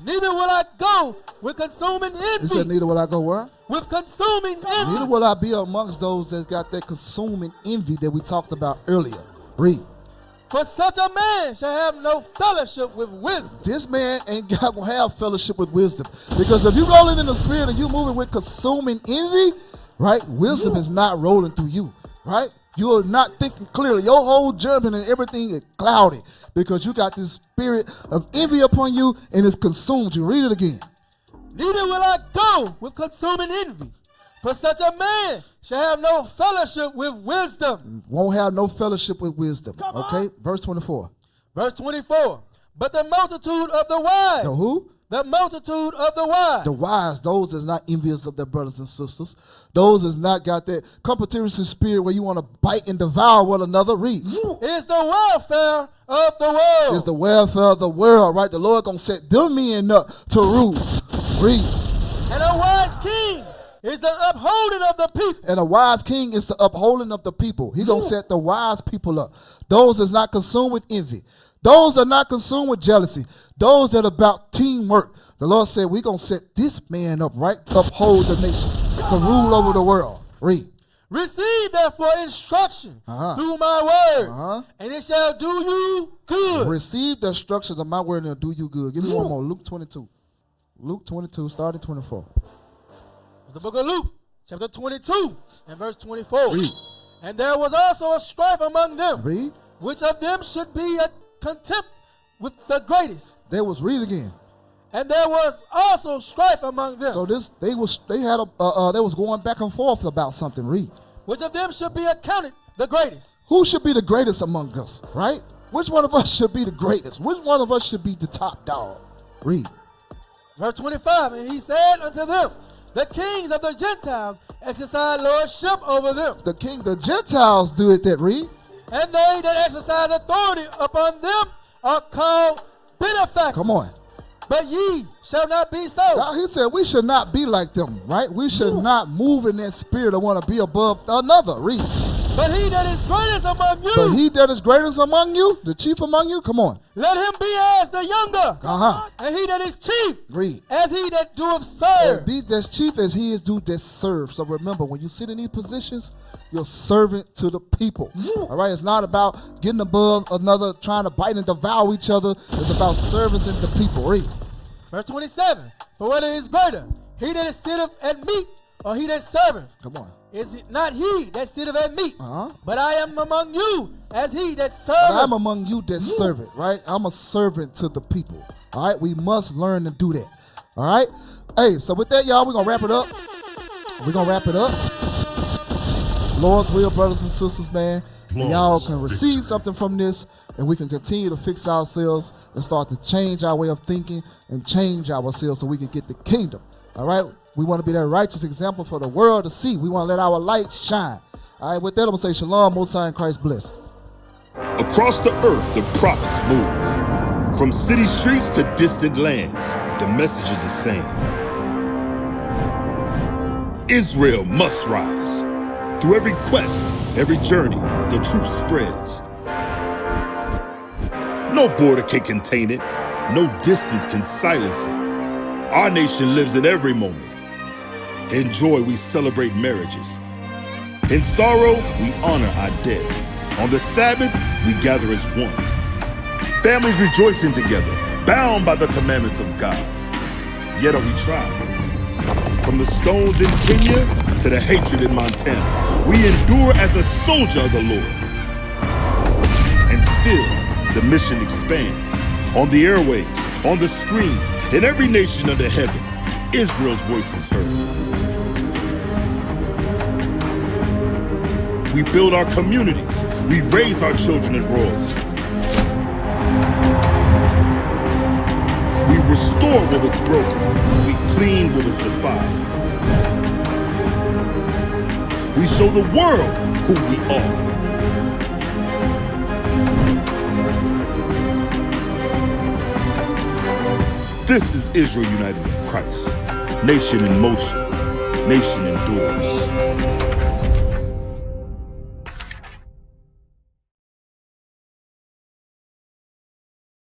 Neither will I go with consuming He said, envy. neither will I go where? With consuming Neither envy. will I be amongst those that got that consuming envy that we talked about earlier. Read. For such a man shall have no fellowship with wisdom. This man ain't got to have fellowship with wisdom. Because if you rolling in the spirit and you moving with consuming envy, right, wisdom is not rolling through you, right? You're not thinking clearly. Your whole judgment and everything is cloudy because you got this spirit of envy upon you and it's consumed you. Read it again. Neither will I go with consuming envy. For such a man shall have no fellowship with wisdom. Won't have no fellowship with wisdom. Okay, verse 24. Verse 24. But the multitude of the wise. The who? The multitude of the wise. The wise, those that's not envious of their brothers and sisters. Those that's not got that competition spirit where you want to bite and devour one another. Read. Is the welfare of the world. It's the welfare of the world, right? The Lord gonna set them men up to rule. Read. And a wise king is the upholding of the people. And a wise king is the upholding of the people. He gonna set the wise people up. Those that's not consumed with envy. Those that are not consumed with jealousy. Those that are about teamwork. The Lord said, we're going to set this man up, right? Uphold the nation to rule over the world. Read. Receive therefore instruction through my words, and it shall do you good. Receive the instructions of my word and it'll do you good. Give me one more. Luke 22. Luke 22, start at 24. It's the book of Luke, chapter 22, and verse 24. Read. And there was also a strife among them, Read. which of them should be a contempt with the greatest. There was, read again. And there was also strife among them, So they was going back and forth about something. Read. which of them should be accounted the greatest. Who should be the greatest among us, right? Which one of us should be the greatest? Which one of us should be the top dog? Read. Verse 25, and he said unto them, the kings of the Gentiles exercise lordship over them, The Gentiles do it that. Read. and they that exercise authority upon them are called benefactors. Come on. But ye shall not be so. Now, he said we should not be like them, right? We should not move in that spirit of want to be above another. Read. But he that is greatest among you, But he that is greatest among you, the chief among you, come on. let him be as the younger. And he that is chief, Read. as he that doeth And serve. be as chief as he is do that serve. So remember, when you sit in these positions, you're servant to the people. All right? It's not about getting above another, trying to bite and devour each other. It's about servicing the people. Read. Verse 27, for whether is greater, he that sitteth at meat, or he that serveth? Come on. Is it not he that sitteth at meat? Uh-huh. But I am among you as he that But serveth. I'm among you that serve it, right? I'm a servant to the people. All right? We must learn to do that. All right? Hey, so with that, y'all, we're going to wrap it up. Lord's will, brothers and sisters, man. And y'all can receive something from this, and we can continue to fix ourselves and start to change our way of thinking and change ourselves so we can get the kingdom. All right? We want to be that righteous example for the world to see. We want to let our light shine. All right? With that, I'm going to say shalom, Most High, and Christ bless. Across the earth, the prophets move. From city streets to distant lands, the message is the same. Israel must rise. Through every quest, every journey, the truth spreads. No border can contain it. No distance can silence it. Our nation lives in every moment. In joy, we celebrate marriages. In sorrow, we honor our dead. On the Sabbath, we gather as one. Families rejoicing together, bound by the commandments of God. Yet are we tried. From the stones in Kenya to the hatred in Montana, we endure as a soldier of the Lord. And still, the mission expands. On the airways, on the screens, in every nation under heaven, Israel's voice is heard. We build our communities. We raise our children in royalty. We restore what was broken. We clean what was defiled. We show the world who we are. This is Israel united in Christ. Nation in motion. Nation endures.